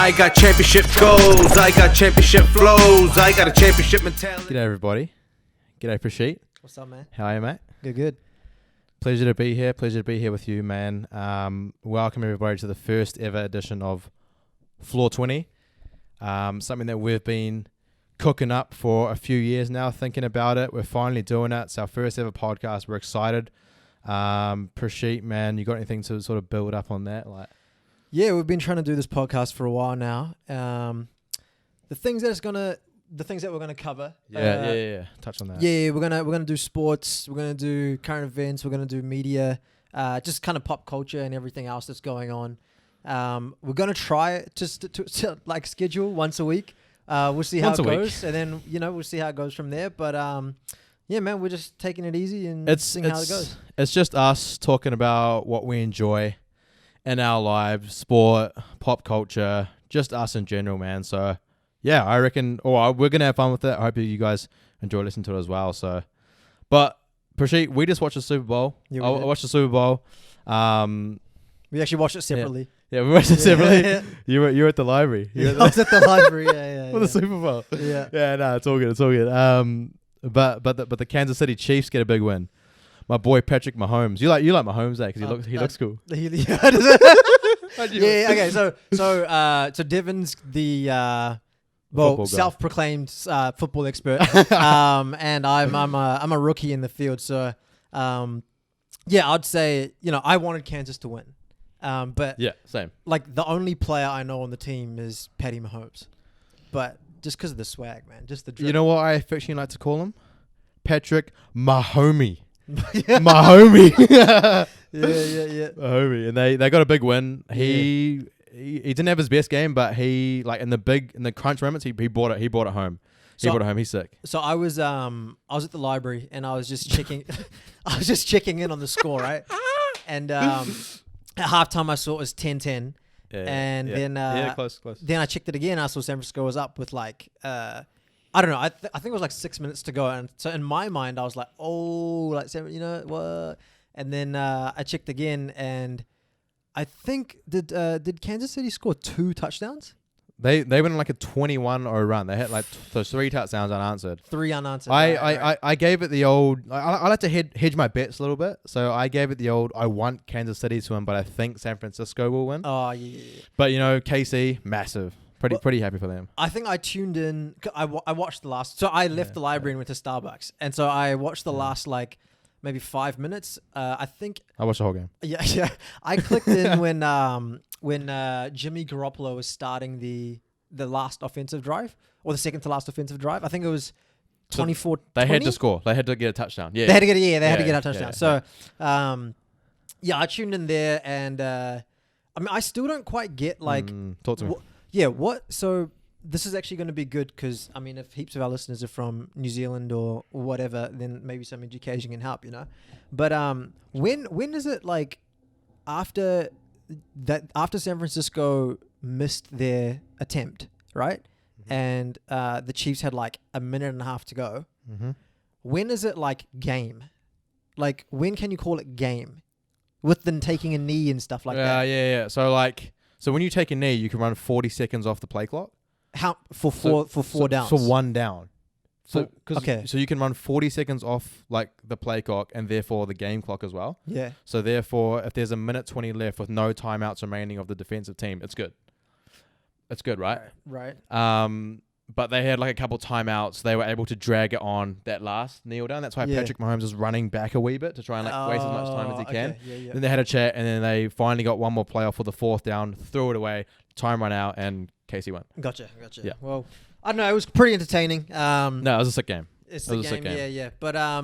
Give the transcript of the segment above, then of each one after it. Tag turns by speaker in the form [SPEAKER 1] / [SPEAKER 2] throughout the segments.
[SPEAKER 1] I got championship goals, I got championship flows, I got a championship mentality.
[SPEAKER 2] G'day everybody. G'day Prashit.
[SPEAKER 3] What's up, man?
[SPEAKER 2] How are you, mate?
[SPEAKER 3] Good.
[SPEAKER 2] Pleasure to be here. Pleasure to be here with you, man. Welcome everybody to the first ever edition of Floor20. Something that we've been cooking up for a few years now, thinking about it. We're finally doing it. It's our first ever podcast. We're excited. Prashit, man, you got anything to sort of build up on that?
[SPEAKER 3] Yeah, we've been trying to do this podcast for a while now. The things that we're gonna cover.
[SPEAKER 2] Yeah. Touch on that.
[SPEAKER 3] Yeah, we're gonna do sports. We're gonna do current events. We're gonna do media. Just kind of pop culture and everything else that's going on. We're gonna try to like schedule once a week. We'll see how it goes, and then we'll see how it goes from there. But yeah, man, we're just taking it easy and seeing how it goes.
[SPEAKER 2] It's just us talking about what we enjoy in our lives, sport, pop culture, just us in general, man. So yeah, I reckon we're gonna have fun with it. I hope you guys enjoy listening to it as well. So, but Prashit, we just watched the Super Bowl.
[SPEAKER 3] Yeah,
[SPEAKER 2] I watched the Super Bowl.
[SPEAKER 3] We actually watched it separately.
[SPEAKER 2] Yeah, we watched it separately. Yeah. You were at the library.
[SPEAKER 3] I was at the library. Yeah.
[SPEAKER 2] For the Super Bowl.
[SPEAKER 3] Yeah.
[SPEAKER 2] Yeah, no, it's all good. It's all good. But the Kansas City Chiefs get a big win. My boy Patrick Mahomes. You like Mahomes, eh? Because he looks cool.
[SPEAKER 3] Yeah. Okay. So Devon's the self-proclaimed football expert, and I'm a rookie in the field. So yeah, I'd say I wanted Kansas to win, but
[SPEAKER 2] yeah, same.
[SPEAKER 3] Like the only player I know on the team is Patty Mahomes, but just because of the swag, man, just the drip.
[SPEAKER 2] You know what I affectionately like to call him? Patrick Mahomie. Mahomie.
[SPEAKER 3] Yeah.
[SPEAKER 2] Mahomie. And they got a big win. He didn't have his best game, but he in the crunch moments he brought it home. Brought it home. He's sick.
[SPEAKER 3] So I was at the library and I was just checking in on the score, right? And at halftime I saw it was 10-10. Then
[SPEAKER 2] close.
[SPEAKER 3] Then I checked it again. I saw San Francisco was up with I don't know. I think it was like 6 minutes to go, and so in my mind I was like, what? And then I checked again, and I think did Kansas City score 2 touchdowns?
[SPEAKER 2] They went on like a 21-0 run. They had those 3 touchdowns unanswered.
[SPEAKER 3] 3 unanswered.
[SPEAKER 2] I gave it the old. I like to hedge my bets a little bit, so I gave it the old. I want Kansas City to win, but I think San Francisco will win.
[SPEAKER 3] Oh yeah.
[SPEAKER 2] But KC massive. Pretty happy for them.
[SPEAKER 3] I think I tuned in. I watched the last. So I left the library and went to Starbucks, and so I watched the last maybe 5 minutes. I think
[SPEAKER 2] I watched the whole game.
[SPEAKER 3] Yeah. I clicked in when Jimmy Garoppolo was starting the last offensive drive, or the second to last offensive drive. I think it was 24.
[SPEAKER 2] They had to score. They had to get a touchdown. Yeah,
[SPEAKER 3] they had to get a touchdown. So, I tuned in there, and I still don't quite get
[SPEAKER 2] talk to me.
[SPEAKER 3] So this is actually going to be good because, if heaps of our listeners are from New Zealand or whatever, then maybe some education can help, But when is it after San Francisco missed their attempt, right? Mm-hmm. And the Chiefs had a minute and a half to go.
[SPEAKER 2] Mm-hmm.
[SPEAKER 3] When is it game? When can you call it game? With them taking a knee and stuff like that.
[SPEAKER 2] Yeah. So when you take a knee, you can run 40 seconds off the play clock.
[SPEAKER 3] How for four downs?
[SPEAKER 2] For 1 down. So
[SPEAKER 3] okay.
[SPEAKER 2] So you can run 40 seconds off the play clock and therefore the game clock as well.
[SPEAKER 3] Yeah.
[SPEAKER 2] So therefore, if there's a minute 20 left with no timeouts remaining of the defensive team, it's good. It's good, right?
[SPEAKER 3] Right.
[SPEAKER 2] But they had a couple timeouts. They were able to drag it on that last kneel down. That's why Patrick Mahomes is running back a wee bit to try and waste as much time as he can.
[SPEAKER 3] Yeah.
[SPEAKER 2] Then they had a chat, and then they finally got one more play off for the 4th down, threw it away, time run out, and Casey won.
[SPEAKER 3] Gotcha.
[SPEAKER 2] Yeah.
[SPEAKER 3] Well, I don't know. It was pretty entertaining.
[SPEAKER 2] No, it was a sick game.
[SPEAKER 3] It's the game. Yeah. But
[SPEAKER 2] I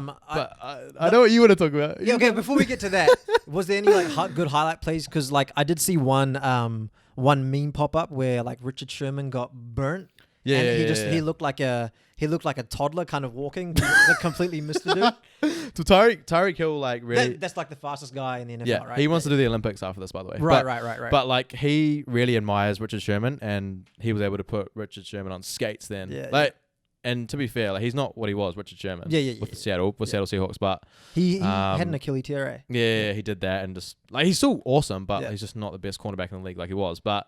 [SPEAKER 2] know what you want to talk about.
[SPEAKER 3] Yeah. Okay. Before we get to that, was there any good highlight plays? Because I did see one meme pop up where Richard Sherman got burnt.
[SPEAKER 2] Yeah,
[SPEAKER 3] and he looked like a toddler kind of walking. That completely missed the dude.
[SPEAKER 2] So Tyreek Hill really
[SPEAKER 3] that's the fastest guy in the NFL,
[SPEAKER 2] yeah,
[SPEAKER 3] right?
[SPEAKER 2] He wants to do the Olympics after this, by the way.
[SPEAKER 3] Right.
[SPEAKER 2] But he really admires Richard Sherman, and he was able to put Richard Sherman on skates then.
[SPEAKER 3] Yeah.
[SPEAKER 2] And to be fair, he's not what he was, Richard Sherman. With Seattle Seahawks, but
[SPEAKER 3] he had an Achilles tear.
[SPEAKER 2] Yeah, he did that, and just he's still awesome, but he's just not the best cornerback in the league like he was. But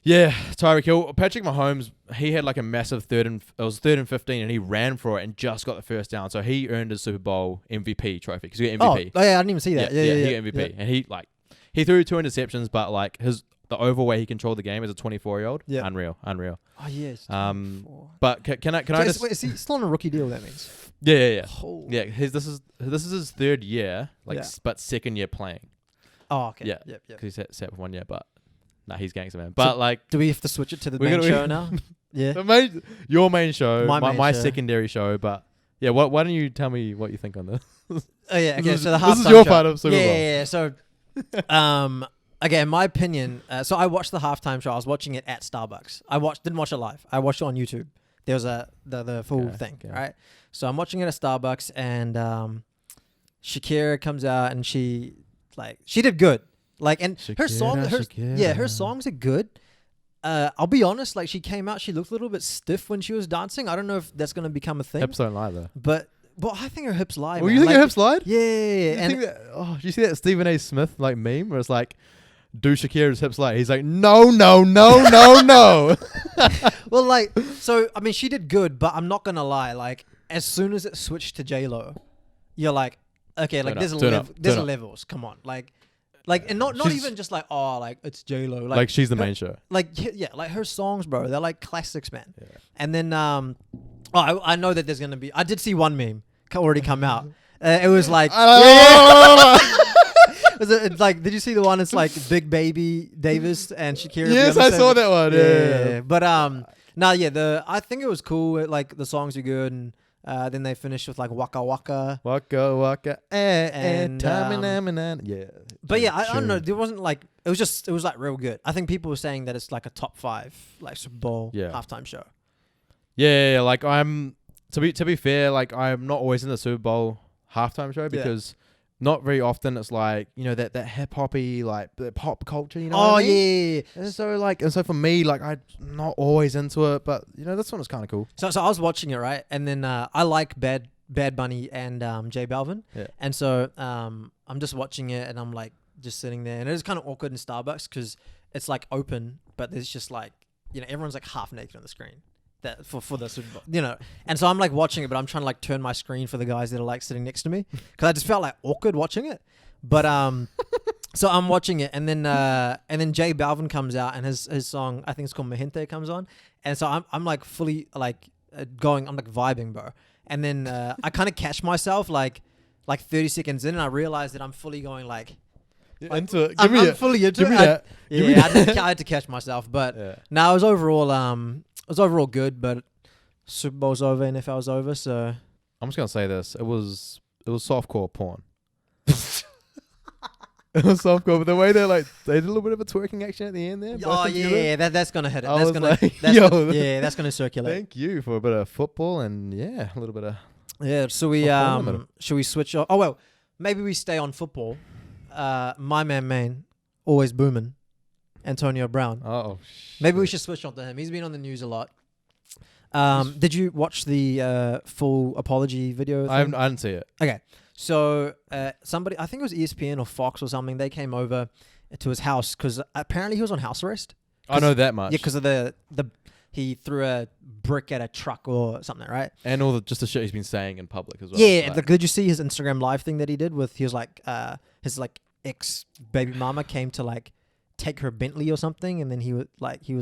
[SPEAKER 2] Yeah, Tyreek Hill. Patrick Mahomes, he had like a massive it was 3rd and 15, and he ran for it and just got the first down. So he earned his Super Bowl MVP trophy because he got MVP.
[SPEAKER 3] Oh, yeah, I didn't even see that. Yeah,
[SPEAKER 2] he got MVP.
[SPEAKER 3] Yeah.
[SPEAKER 2] And he threw 2 interceptions, but like the overall way he controlled the game as a 24-year-old, unreal.
[SPEAKER 3] Oh, yes.
[SPEAKER 2] But can I just...
[SPEAKER 3] Wait, is he still on a rookie deal, that means?
[SPEAKER 2] Yeah.
[SPEAKER 3] Oh.
[SPEAKER 2] Yeah, this is his 3rd year, but 2nd year playing.
[SPEAKER 3] Oh, okay.
[SPEAKER 2] Yeah.
[SPEAKER 3] Yep.
[SPEAKER 2] Because he sat for 1 year, but he's gangster, man. But like...
[SPEAKER 3] Do we have to switch it to the main show now? Yeah.
[SPEAKER 2] Your main show, my
[SPEAKER 3] show.
[SPEAKER 2] secondary show, but yeah, why don't you tell me what you think on this?
[SPEAKER 3] Oh, yeah, okay, so the halftime
[SPEAKER 2] this is your
[SPEAKER 3] show.
[SPEAKER 2] part of Super Bowl.
[SPEAKER 3] Yeah, so... Okay, in my opinion, so I watched the halftime show. I was watching it at Starbucks. Didn't watch it live. I watched it on YouTube. There was the full thing, right? So I'm watching it at Starbucks, and Shakira comes out, and she did good. Like, and her songs are good. I'll be honest, like she came out, she looked a little bit stiff when she was dancing. I don't know if that's gonna become a thing.
[SPEAKER 2] Hips don't lie though.
[SPEAKER 3] But I think her hips lie.
[SPEAKER 2] Well, you think her hips lied?
[SPEAKER 3] Yeah.
[SPEAKER 2] Do you see that Stephen A. Smith like meme where it's like, do Shakira's hips lie? He's like, no.
[SPEAKER 3] Well, like, so I mean, she did good, but I'm not gonna lie. Like, as soon as it switched to J-Lo, you're like, okay, like there's levels. Come on, like, and not even just like, oh, like it's J-Lo.
[SPEAKER 2] Like she's the main show.
[SPEAKER 3] Like, yeah, like her songs, bro, they're like classics, man. Yeah. And then, I know that there's gonna be. I did see one meme already come out. It was like, was it like? Did you see the one? It's like Big Baby Davis and Shakira.
[SPEAKER 2] Yes, I saw that one. Yeah.
[SPEAKER 3] But I think it was cool. Like the songs are good, and then they finished with like Waka Waka.
[SPEAKER 2] Waka,
[SPEAKER 3] and
[SPEAKER 2] yeah.
[SPEAKER 3] But yeah, I don't know. There wasn't like it was like real good. I think people were saying that it's like a top 5 like Super Bowl halftime show.
[SPEAKER 2] Yeah. Like to be fair, like I'm not always in the Super Bowl halftime show because not very often it's like, you know, that hip hoppy like the pop culture, you know.
[SPEAKER 3] Oh
[SPEAKER 2] what I mean?
[SPEAKER 3] yeah.
[SPEAKER 2] And so for me, like I'm not always into it, but you know, this one was kind of cool.
[SPEAKER 3] So I was watching it, right, and then I like Bad Bunny and J Balvin, and so I'm just watching it and I'm like just sitting there, and it was kind of awkward in Starbucks because it's like open, but there's just like, you know, everyone's like half naked on the screen. That for the Super Bowl, you know, and so I'm like watching it, but I'm trying to like turn my screen for the guys that are like sitting next to me because I just felt like awkward watching it. But so I'm watching it, and then J Balvin comes out, and his song, I think it's called Mahente, comes on, and so I'm like fully like going, I'm like vibing, bro, and then I kind of catch myself like 30 seconds in, and I realize that I'm fully going like
[SPEAKER 2] into it.
[SPEAKER 3] I'm fully into it. I had to catch myself, but no, it was overall good, but Super Bowl's over, NFL's over, so
[SPEAKER 2] I'm just gonna say this: it was softcore porn. It was softcore, but the way they did a little bit of a twerking action at the end there.
[SPEAKER 3] Oh yeah, that's gonna hit it. That's gonna circulate.
[SPEAKER 2] Thank you for a bit of football and a little bit of
[SPEAKER 3] So should we switch off? Oh well, maybe we stay on football. My man, always booming. Antonio Brown.
[SPEAKER 2] Oh,
[SPEAKER 3] maybe we should switch on to him. He's been on the news a lot. Did you watch the full apology video thing?
[SPEAKER 2] I didn't see it.
[SPEAKER 3] Okay. So somebody, I think it was ESPN or Fox or something, they came over to his house because apparently he was on house arrest.
[SPEAKER 2] I know that much.
[SPEAKER 3] Yeah, because of he threw a brick at a truck or something, right?
[SPEAKER 2] And all the shit he's been saying in public as well.
[SPEAKER 3] Yeah. Did you see his Instagram live thing that he did with, he was like, his like ex baby mama came to like take her Bentley or something, and then he was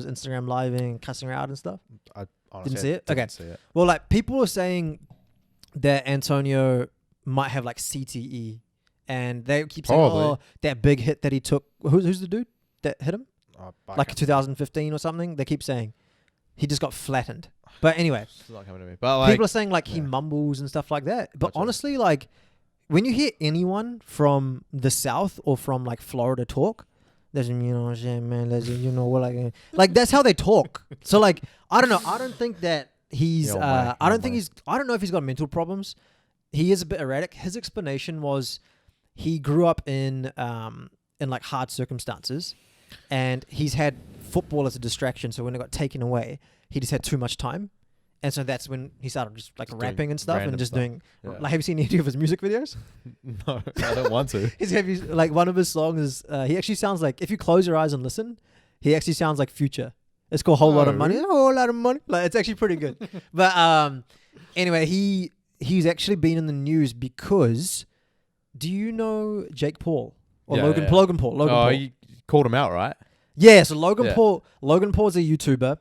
[SPEAKER 3] Instagram living and cussing her out and stuff.
[SPEAKER 2] I
[SPEAKER 3] didn't see it. Okay.
[SPEAKER 2] See it.
[SPEAKER 3] Well, like people were saying that Antonio might have like CTE, and they keep saying, "Oh, that big hit that he took." Who's the dude that hit him? Like 2015 or something. They keep saying he just got flattened. But anyway,
[SPEAKER 2] it's not coming to me. But like,
[SPEAKER 3] people are saying like he mumbles and stuff like that. But honestly, like when you hear anyone from the South or from like Florida talk, there's, you know what I'm saying, man, you know what, like that's how they talk. So like I don't know. I don't think that he's I don't know if he's got mental problems. He is a bit erratic. His explanation was he grew up in like hard circumstances, and he's had football as a distraction. So when it got taken away, he just had too much time, and so that's when he started just rapping and stuff, and just doing. Like, have you seen any of his music videos?
[SPEAKER 2] No, I don't want to.
[SPEAKER 3] Like one of his songs is he actually sounds like, if you close your eyes and listen, He actually sounds like Future. It's called Whole Lot of Money. A whole lot of money. Like, it's actually pretty good. But anyway, he's actually been in the news because, do you know Jake Paul or Logan Paul?
[SPEAKER 2] You called him out, right?
[SPEAKER 3] Yeah. So Logan Paul's a YouTuber,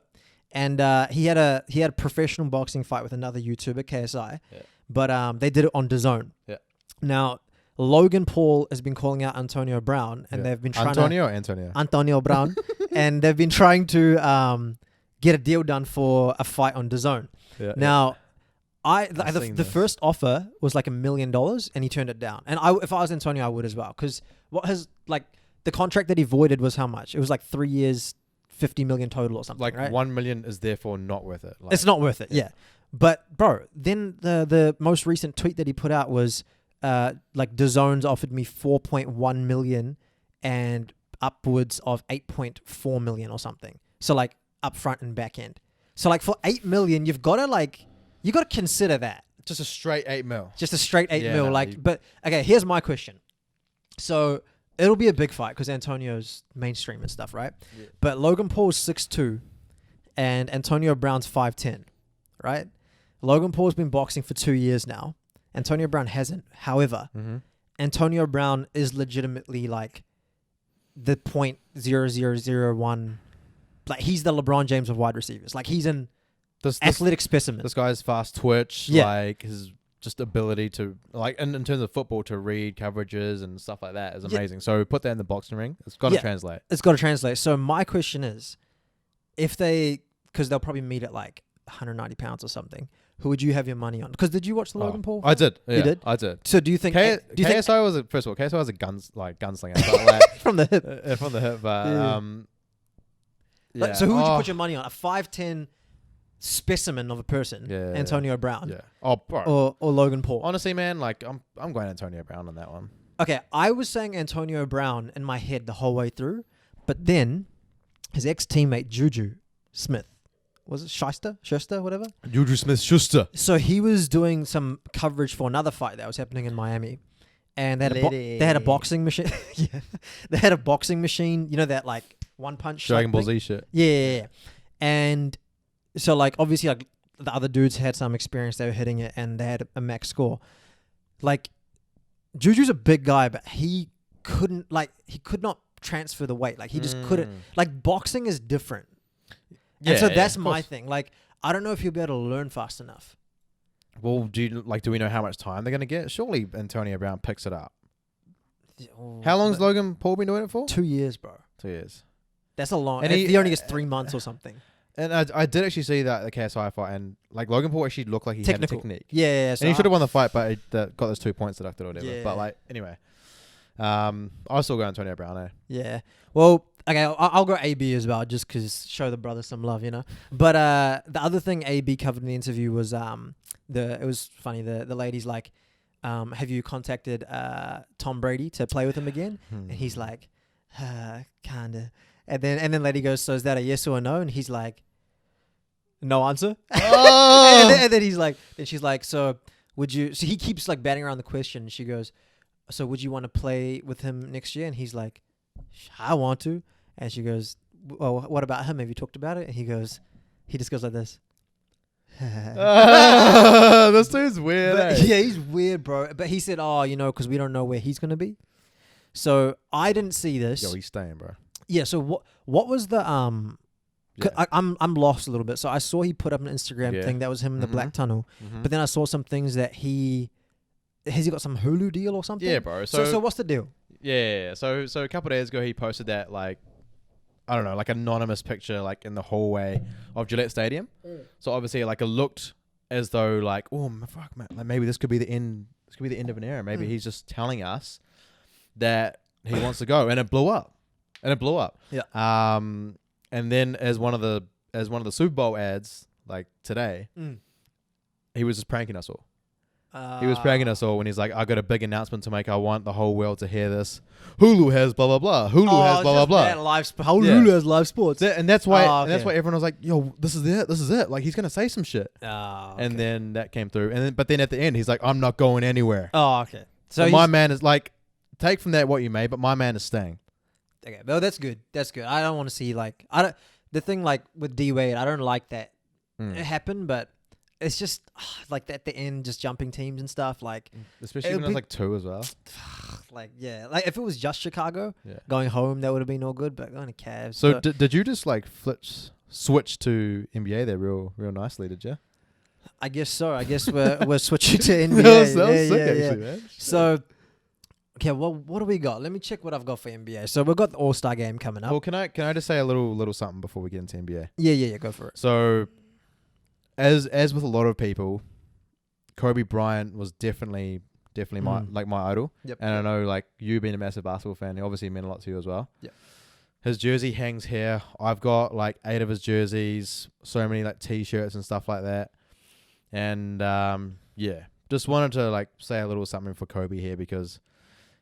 [SPEAKER 3] and he had a professional boxing fight with another YouTuber, KSI.
[SPEAKER 2] Yeah.
[SPEAKER 3] But they did it on DAZN.
[SPEAKER 2] Yeah.
[SPEAKER 3] Now, Logan Paul has been calling out Antonio Brown, and they've been trying Antonio Brown, and they've been trying to get a deal done for a fight on DAZN.
[SPEAKER 2] Yeah,
[SPEAKER 3] now, the first offer was like $1 million, and he turned it down. And if I was Antonio, I would as well, because the contract that he voided was how much? It was like 3 years, 50 million total or something.
[SPEAKER 2] Like
[SPEAKER 3] right?
[SPEAKER 2] 1 million is therefore not worth it. Like,
[SPEAKER 3] it's not worth it. Yeah. But bro, then the most recent tweet that he put out was like DAZN's offered me 4.1 million and upwards of 8.4 million or something. So like up front and back end. So like for 8 million, you got to consider that.
[SPEAKER 2] just a straight 8 mil.
[SPEAKER 3] Just a straight 8
[SPEAKER 2] Yeah,
[SPEAKER 3] mil.
[SPEAKER 2] no,
[SPEAKER 3] Like, but okay, here's my question. So it'll be a big fight because Antonio's mainstream and stuff, right?
[SPEAKER 2] Yeah.
[SPEAKER 3] But Logan Paul's 6'2", and Antonio Brown's 5'10", right? Logan Paul's been boxing for 2 years now. Antonio Brown hasn't. However, Antonio Brown is legitimately like the .0001. Like, he's the LeBron James of wide receivers. Like, he's an athletic specimen.
[SPEAKER 2] This guy's fast twitch.
[SPEAKER 3] Yeah.
[SPEAKER 2] Like, his just ability to, like, in terms of football, to read coverages and stuff like that is amazing. So put that in the boxing ring. It's got to translate.
[SPEAKER 3] It's got to translate. So my question is, because they'll probably meet at like 190 pounds or something, who would you have your money on? Because did you watch the Logan Paul?
[SPEAKER 2] I did. Yeah,
[SPEAKER 3] you did?
[SPEAKER 2] I did.
[SPEAKER 3] So do you think...
[SPEAKER 2] KSI was first of all, KSI was a gunslinger. But like,
[SPEAKER 3] from the hip.
[SPEAKER 2] From the hip. But,
[SPEAKER 3] yeah. So who would you put your money on? A 5'10" specimen of a person, Antonio Brown, or Logan Paul.
[SPEAKER 2] Honestly, man, like I'm going Antonio Brown on that one.
[SPEAKER 3] Okay, I was saying Antonio Brown in my head the whole way through, but then his ex-teammate Juju Smith, was it Schuster, whatever?
[SPEAKER 2] Juju Smith-Schuster.
[SPEAKER 3] So he was doing some coverage for another fight that was happening in Miami, and they had a boxing machine. Yeah, they had a boxing machine. You know that like one punch
[SPEAKER 2] Dragon Ball Z shit.
[SPEAKER 3] Yeah. And so, like, obviously, like, the other dudes had some experience. They were hitting it, and they had a max score. Like, Juju's a big guy, but he could not transfer the weight. Like, he just couldn't. Like, boxing is different. And so that's my thing. Like, I don't know if he'll be able to learn fast enough.
[SPEAKER 2] Well, do we know how much time they're going to get? Surely Antonio Brown picks it up. How long's Logan Paul been doing it for?
[SPEAKER 3] 2 years, bro.
[SPEAKER 2] 2 years.
[SPEAKER 3] That's a long.
[SPEAKER 2] And
[SPEAKER 3] he only gets 3 months or something.
[SPEAKER 2] And I did actually see that the KSI fight, and like Logan Paul actually looked like he had a technique.
[SPEAKER 3] Yeah. So
[SPEAKER 2] and he should have won the fight, but he got those 2 points deducted or whatever.
[SPEAKER 3] Yeah.
[SPEAKER 2] But like, anyway, I'll still go Antonio Brown. Eh?
[SPEAKER 3] Yeah. Well, okay, I'll go AB as well, just because show the brother some love, you know. But the other thing AB covered in the interview was it was funny. The lady's like, have you contacted Tom Brady to play with him again? And he's like, kinda. And then lady goes, so is that a yes or a no? And he's like, no answer.
[SPEAKER 2] Oh!
[SPEAKER 3] and then she's like, so would you? So he keeps like batting around the question. And she goes, so would you want to play with him next year? And he's like, I want to. And she goes, well, what about him? Have you talked about it? And he just goes like this.
[SPEAKER 2] This dude's weird.
[SPEAKER 3] But, yeah, he's weird, bro. But he said, because we don't know where he's gonna be. So I didn't see this.
[SPEAKER 2] Yo, he's staying, bro.
[SPEAKER 3] Yeah. So what was the I'm lost a little bit. So I saw he put up an Instagram thing that was him in the Black Tunnel, but then I saw some things that has he got some Hulu deal or something?
[SPEAKER 2] Yeah, bro.
[SPEAKER 3] So what's the deal?
[SPEAKER 2] Yeah. So a couple of days ago he posted that like, I don't know, like anonymous picture like in the hallway of Gillette Stadium. So obviously like it looked as though like, oh fuck man, like maybe this could be the end. This could be the end of an era. Maybe he's just telling us that he wants to go, and it blew up. Yeah. And then as one of the Super Bowl ads like today, he was just pranking us all. He was pranking us all when he's like, I got a big announcement to make. I want the whole world to hear this. Hulu has blah, blah, blah. Hulu has blah, blah, blah.
[SPEAKER 3] Hulu has live sports.
[SPEAKER 2] And that's why that's why everyone was like, yo, this is it. Like, he's going to say some shit.
[SPEAKER 3] Okay.
[SPEAKER 2] And then that came through. But then at the end, he's like, I'm not going anywhere.
[SPEAKER 3] Oh, okay.
[SPEAKER 2] So my man is like, take from that what you may, but my man is staying.
[SPEAKER 3] Okay, well, that's good. That's good. I don't want to see the thing like with D Wade. I don't like that it happened, but it's just like at the end, just jumping teams and stuff. Like,
[SPEAKER 2] especially when it was like 2 as well.
[SPEAKER 3] Like if it was just Chicago going home, that would have been all good. But going to Cavs.
[SPEAKER 2] So did you just like switch to NBA there real nicely? Did you?
[SPEAKER 3] I guess so. I guess we're switching to NBA.
[SPEAKER 2] that was sick, actually, man.
[SPEAKER 3] So. Okay, well, what do we got? Let me check what I've got for NBA. So we've got the All-Star game coming up.
[SPEAKER 2] Well, can I just say a little something before we get into NBA?
[SPEAKER 3] Yeah, go for it.
[SPEAKER 2] So, as with a lot of people, Kobe Bryant was definitely my idol.
[SPEAKER 3] Yep.
[SPEAKER 2] And I know like you being a massive basketball fan, it obviously meant a lot to you as well.
[SPEAKER 3] Yeah.
[SPEAKER 2] His jersey hangs here. I've got like 8 of his jerseys, so many like T-shirts and stuff like that. And just wanted to like say a little something for Kobe here because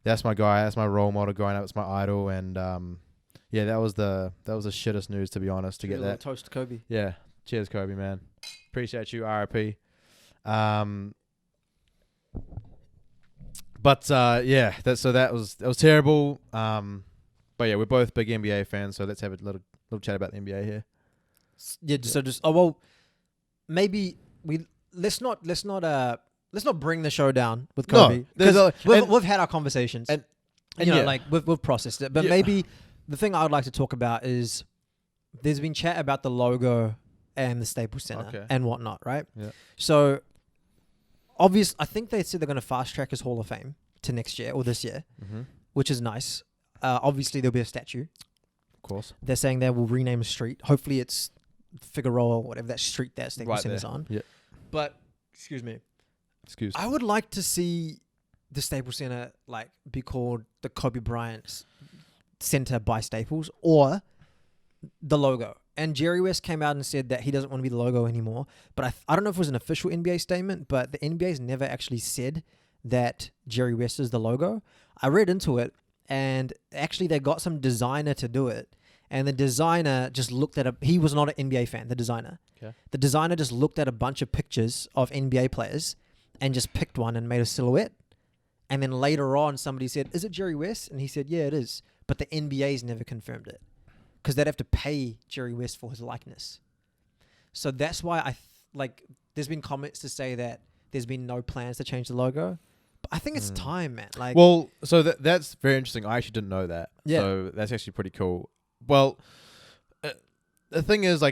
[SPEAKER 2] that's my guy. That's my role model growing up. It's my idol, and that was the shittest news, to be honest. To get that
[SPEAKER 3] toast to Kobe.
[SPEAKER 2] Yeah, cheers, Kobe, man. Appreciate you, RIP. That was terrible. But yeah, we're both big NBA fans, so let's have a little chat about the NBA here.
[SPEAKER 3] Yeah. So maybe let's not bring the show down with Kobe because we've had our conversations and we've processed it. But maybe the thing I would like to talk about is there's been chat about the logo and the Staples Center and whatnot, right?
[SPEAKER 2] Yeah.
[SPEAKER 3] So I think they said they're going to fast track his Hall of Fame to next year or this year, which is nice. Obviously, there'll be a statue.
[SPEAKER 2] Of course.
[SPEAKER 3] They're saying they will rename a street. Hopefully, it's Figueroa or whatever that street that Staples Center's on.
[SPEAKER 2] Yeah.
[SPEAKER 3] But I would like to see the Staples Center be called the Kobe Bryant Center by Staples or the logo. And Jerry West came out and said that he doesn't want to be the logo anymore. But I don't know if it was an official NBA statement, but the NBA's never actually said that Jerry West is the logo. I read into it, and actually they got some designer to do it. And the designer just looked at he was not an NBA fan, the designer.
[SPEAKER 2] Okay.
[SPEAKER 3] The designer just looked at a bunch of pictures of NBA players and just picked one and made a silhouette. And then later on, somebody said, "Is it Jerry West?" And he said, "Yeah, it is." But the NBA's never confirmed it because they'd have to pay Jerry West for his likeness. So that's why there's been comments to say that there's been no plans to change the logo. But I think it's time, man.
[SPEAKER 2] So that's very interesting. I actually didn't know that.
[SPEAKER 3] Yeah.
[SPEAKER 2] So that's actually pretty cool. Well, the thing is,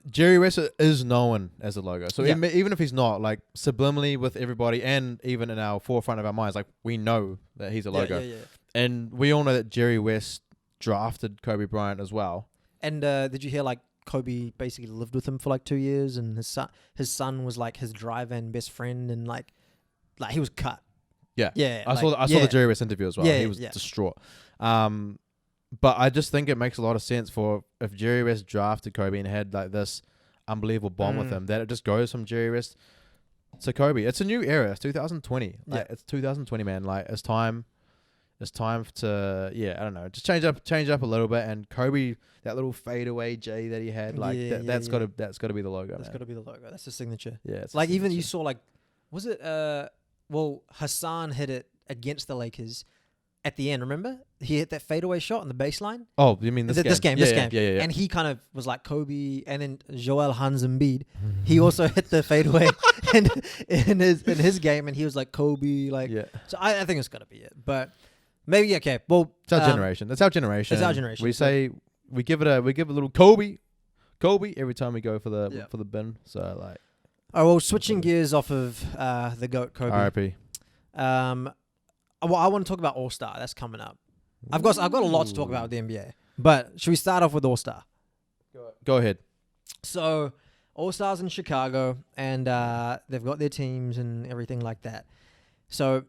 [SPEAKER 2] Jerry West is known as a logo. So even if he's not, subliminally with everybody and even in our forefront of our minds, we know that he's a logo.
[SPEAKER 3] Yeah.
[SPEAKER 2] And we all know that Jerry West drafted Kobe Bryant as well.
[SPEAKER 3] And did you hear, Kobe basically lived with him for 2 years, and his son was his driver and best friend, and he was cut.
[SPEAKER 2] Yeah.
[SPEAKER 3] Yeah.
[SPEAKER 2] I saw the Jerry West interview as well. He was distraught. But I just think it makes a lot of sense if Jerry West drafted Kobe and had this unbelievable bond with him, that it just goes from Jerry West to Kobe. It's a new era. It's 2020. It's 2020, man. It's time to I don't know, just change up a little bit. And Kobe, that little fadeaway J that he had, that's got to be the logo.
[SPEAKER 3] That's got to be the logo. That's the signature.
[SPEAKER 2] Yeah, it's
[SPEAKER 3] even you saw was it Hassan hit it against the Lakers at the end, remember? He hit that fadeaway shot on the baseline.
[SPEAKER 2] Oh, you mean this game?
[SPEAKER 3] This game. Yeah. And he kind of was like Kobe, and then Joel Hans Embiid, he also hit the fadeaway in his game, and he was like Kobe. So I think it's got to be it. But maybe, okay. Well,
[SPEAKER 2] it's our generation. It's our generation.
[SPEAKER 3] It's our generation.
[SPEAKER 2] We give it a little Kobe every time we go for the bin. So
[SPEAKER 3] switching gears off of the GOAT Kobe.
[SPEAKER 2] R.I.P.
[SPEAKER 3] Well, I want to talk about All-Star. That's coming up. I've got a lot to talk about with the NBA. But should we start off with All-Star?
[SPEAKER 2] Go ahead.
[SPEAKER 3] So, All-Star's in Chicago, and they've got their teams and everything like that. So,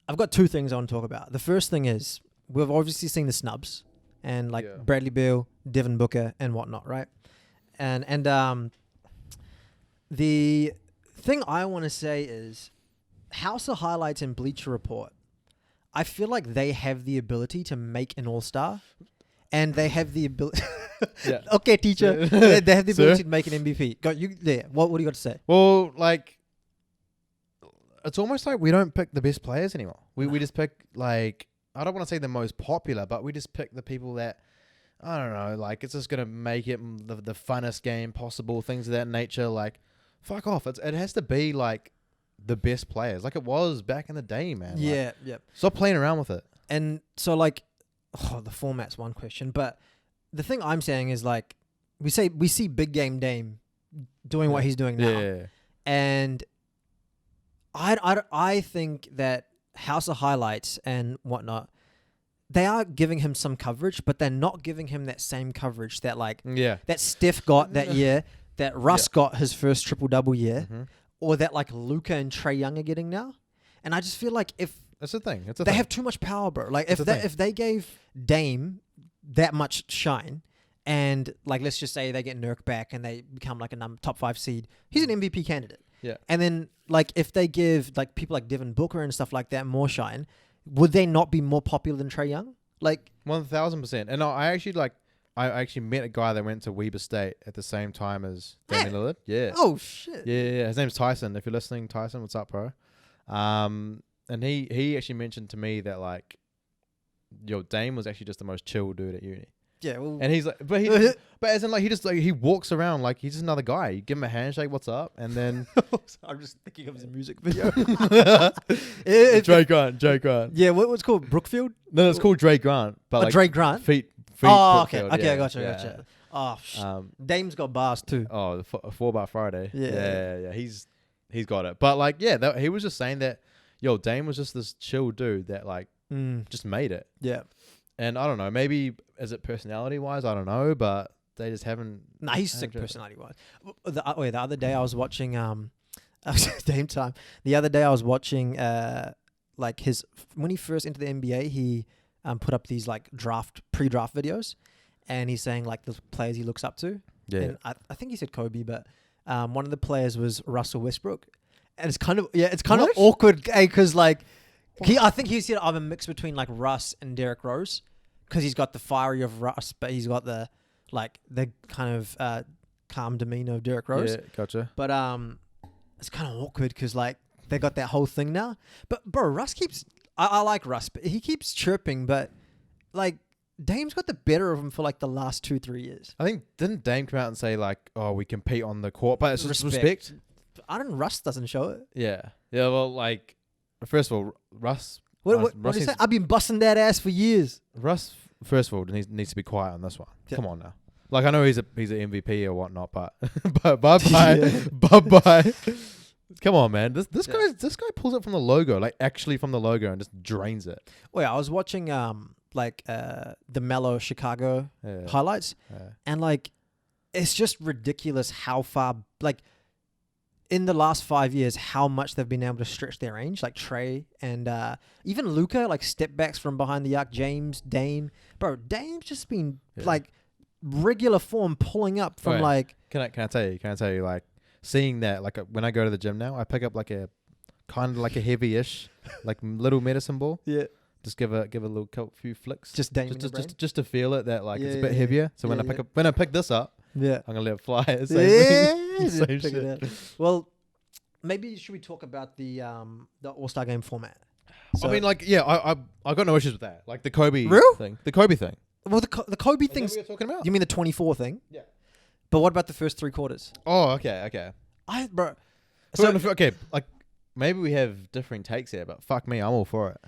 [SPEAKER 3] I've got 2 things I want to talk about. The first thing is, we've obviously seen the snubs, and Bradley Beal, Devin Booker, and whatnot, right? And the thing I want to say is, House of Highlights and Bleacher Report, I feel like they have the ability to make an All-Star, and they have the ability. Okay, teacher, they have the ability to make an MVP. Go, you there? What do you got to say?
[SPEAKER 2] Well, it's almost like we don't pick the best players anymore. We just pick I don't want to say the most popular, but we just pick the people that, I don't know, like, it's just going to make it the funnest game possible, things of that nature. Like, fuck off. It has to be, like, the best players, like it was back in the day, man.
[SPEAKER 3] Yeah,
[SPEAKER 2] like,
[SPEAKER 3] yep.
[SPEAKER 2] Stop playing around with it.
[SPEAKER 3] And so, like, the format's one question, but the thing I'm saying is, like, we see Big Game Dame doing what he's doing now.
[SPEAKER 2] Yeah.
[SPEAKER 3] And I think that House of Highlights and whatnot, they are giving him some coverage, but they're not giving him that same coverage that, like, that Steph got that year, that Russ got his first triple-double year, or that, like, Luka and Trae Young are getting now. And I just feel like if...
[SPEAKER 2] That's the thing.
[SPEAKER 3] They have too much power, bro. Like, if they gave Dame that much shine, and, like, let's just say they get Nurk back and they become, like, a top 5 seed, he's an MVP candidate.
[SPEAKER 2] Yeah.
[SPEAKER 3] And then, like, if they give, like, people like Devin Booker and stuff like that more shine, would they not be more popular than Trae Young? Like,
[SPEAKER 2] 1000%. And I actually met a guy that went to Weber State at the same time as Damian Lillard. Yeah.
[SPEAKER 3] Oh shit.
[SPEAKER 2] Yeah. His name's Tyson. If you're listening, Tyson, what's up, bro? And he actually mentioned to me that, like, Dame was actually just the most chill dude at uni.
[SPEAKER 3] Yeah, well,
[SPEAKER 2] And he's like, but as in, like, he walks around like he's just another guy. You give him a handshake, what's up, and then
[SPEAKER 3] I'm just thinking of his music video.
[SPEAKER 2] Drake Grant.
[SPEAKER 3] Yeah, what's it called? Brookfield?
[SPEAKER 2] No, it's called Drake Grant. But like
[SPEAKER 3] Drake Grant.
[SPEAKER 2] Feet.
[SPEAKER 3] Oh, okay,
[SPEAKER 2] Brookfield,
[SPEAKER 3] I
[SPEAKER 2] yeah,
[SPEAKER 3] gotcha. Oh, Dame's got bars too.
[SPEAKER 2] Oh, the 4 Bar Friday.
[SPEAKER 3] Yeah.
[SPEAKER 2] He's got it. But like, yeah, he was just saying that, Dame was just this chill dude that, like, just made it.
[SPEAKER 3] Yeah.
[SPEAKER 2] And I don't know, maybe is it personality wise? I don't know, but they just haven't.
[SPEAKER 3] Nah, he's sick personality wise. The other day I was watching Dame time. The other day I was watching like when he first entered the NBA, he put up these, like, pre-draft videos, and he's saying, like, the players he looks up to.
[SPEAKER 2] Yeah.
[SPEAKER 3] And I think he said Kobe, but one of the players was Russell Westbrook, and it's kind of awkward, because, like, I think he said I'm a mix between, like, Russ and Derrick Rose, because he's got the fiery of Russ, but he's got the, like, the kind of calm demeanor of Derrick Rose.
[SPEAKER 2] Yeah, gotcha.
[SPEAKER 3] But it's kind of awkward because, like, they got that whole thing now. But bro, Russ keeps. I like Russ, but he keeps chirping. But, like, Dame's got the better of him for, like, the last 2-3 years.
[SPEAKER 2] I think, didn't Dame come out and say, like, oh, we compete on the court, but it's just respect?
[SPEAKER 3] I don't. Russ doesn't show it.
[SPEAKER 2] Yeah. Well, like, first of all, Russ.
[SPEAKER 3] What do you say? I've been busting that ass for years.
[SPEAKER 2] Russ, first of all, needs to be quiet on this one. Yeah. Come on now. Like, I know he's an MVP or whatnot, but bye. Come on, man. This guy pulls it from the logo, like, actually from the logo, and just drains it.
[SPEAKER 3] Well, yeah, I was watching the Mellow Chicago highlights, and, like, it's just ridiculous how far, like, in the last 5 years, how much they've been able to stretch their range. Like Trae and even Luka, like, step backs from behind the arc. James, Dame, bro, Dame's just been like regular form pulling up from like.
[SPEAKER 2] Can I tell you, like, seeing that, like, when I go to the gym now, I pick up, like, a kind of like a heavy-ish, like, little medicine ball.
[SPEAKER 3] Yeah.
[SPEAKER 2] Just give a little few flicks.
[SPEAKER 3] Just Dame
[SPEAKER 2] just to feel it that, like, it's a bit heavier. So when I pick this up, I'm gonna let it fly. Same shit.
[SPEAKER 3] Well, maybe should we talk about the All-Star Game format?
[SPEAKER 2] So, I mean, like, I got no issues with that. Like, the Kobe thing. The Kobe thing.
[SPEAKER 3] Well, the Kobe thing.
[SPEAKER 2] What you're talking about?
[SPEAKER 3] You mean the 24 thing?
[SPEAKER 2] Yeah.
[SPEAKER 3] But what about the first 3 quarters?
[SPEAKER 2] Oh, okay. So okay, like, maybe we have differing takes here, but fuck me, I'm all for it.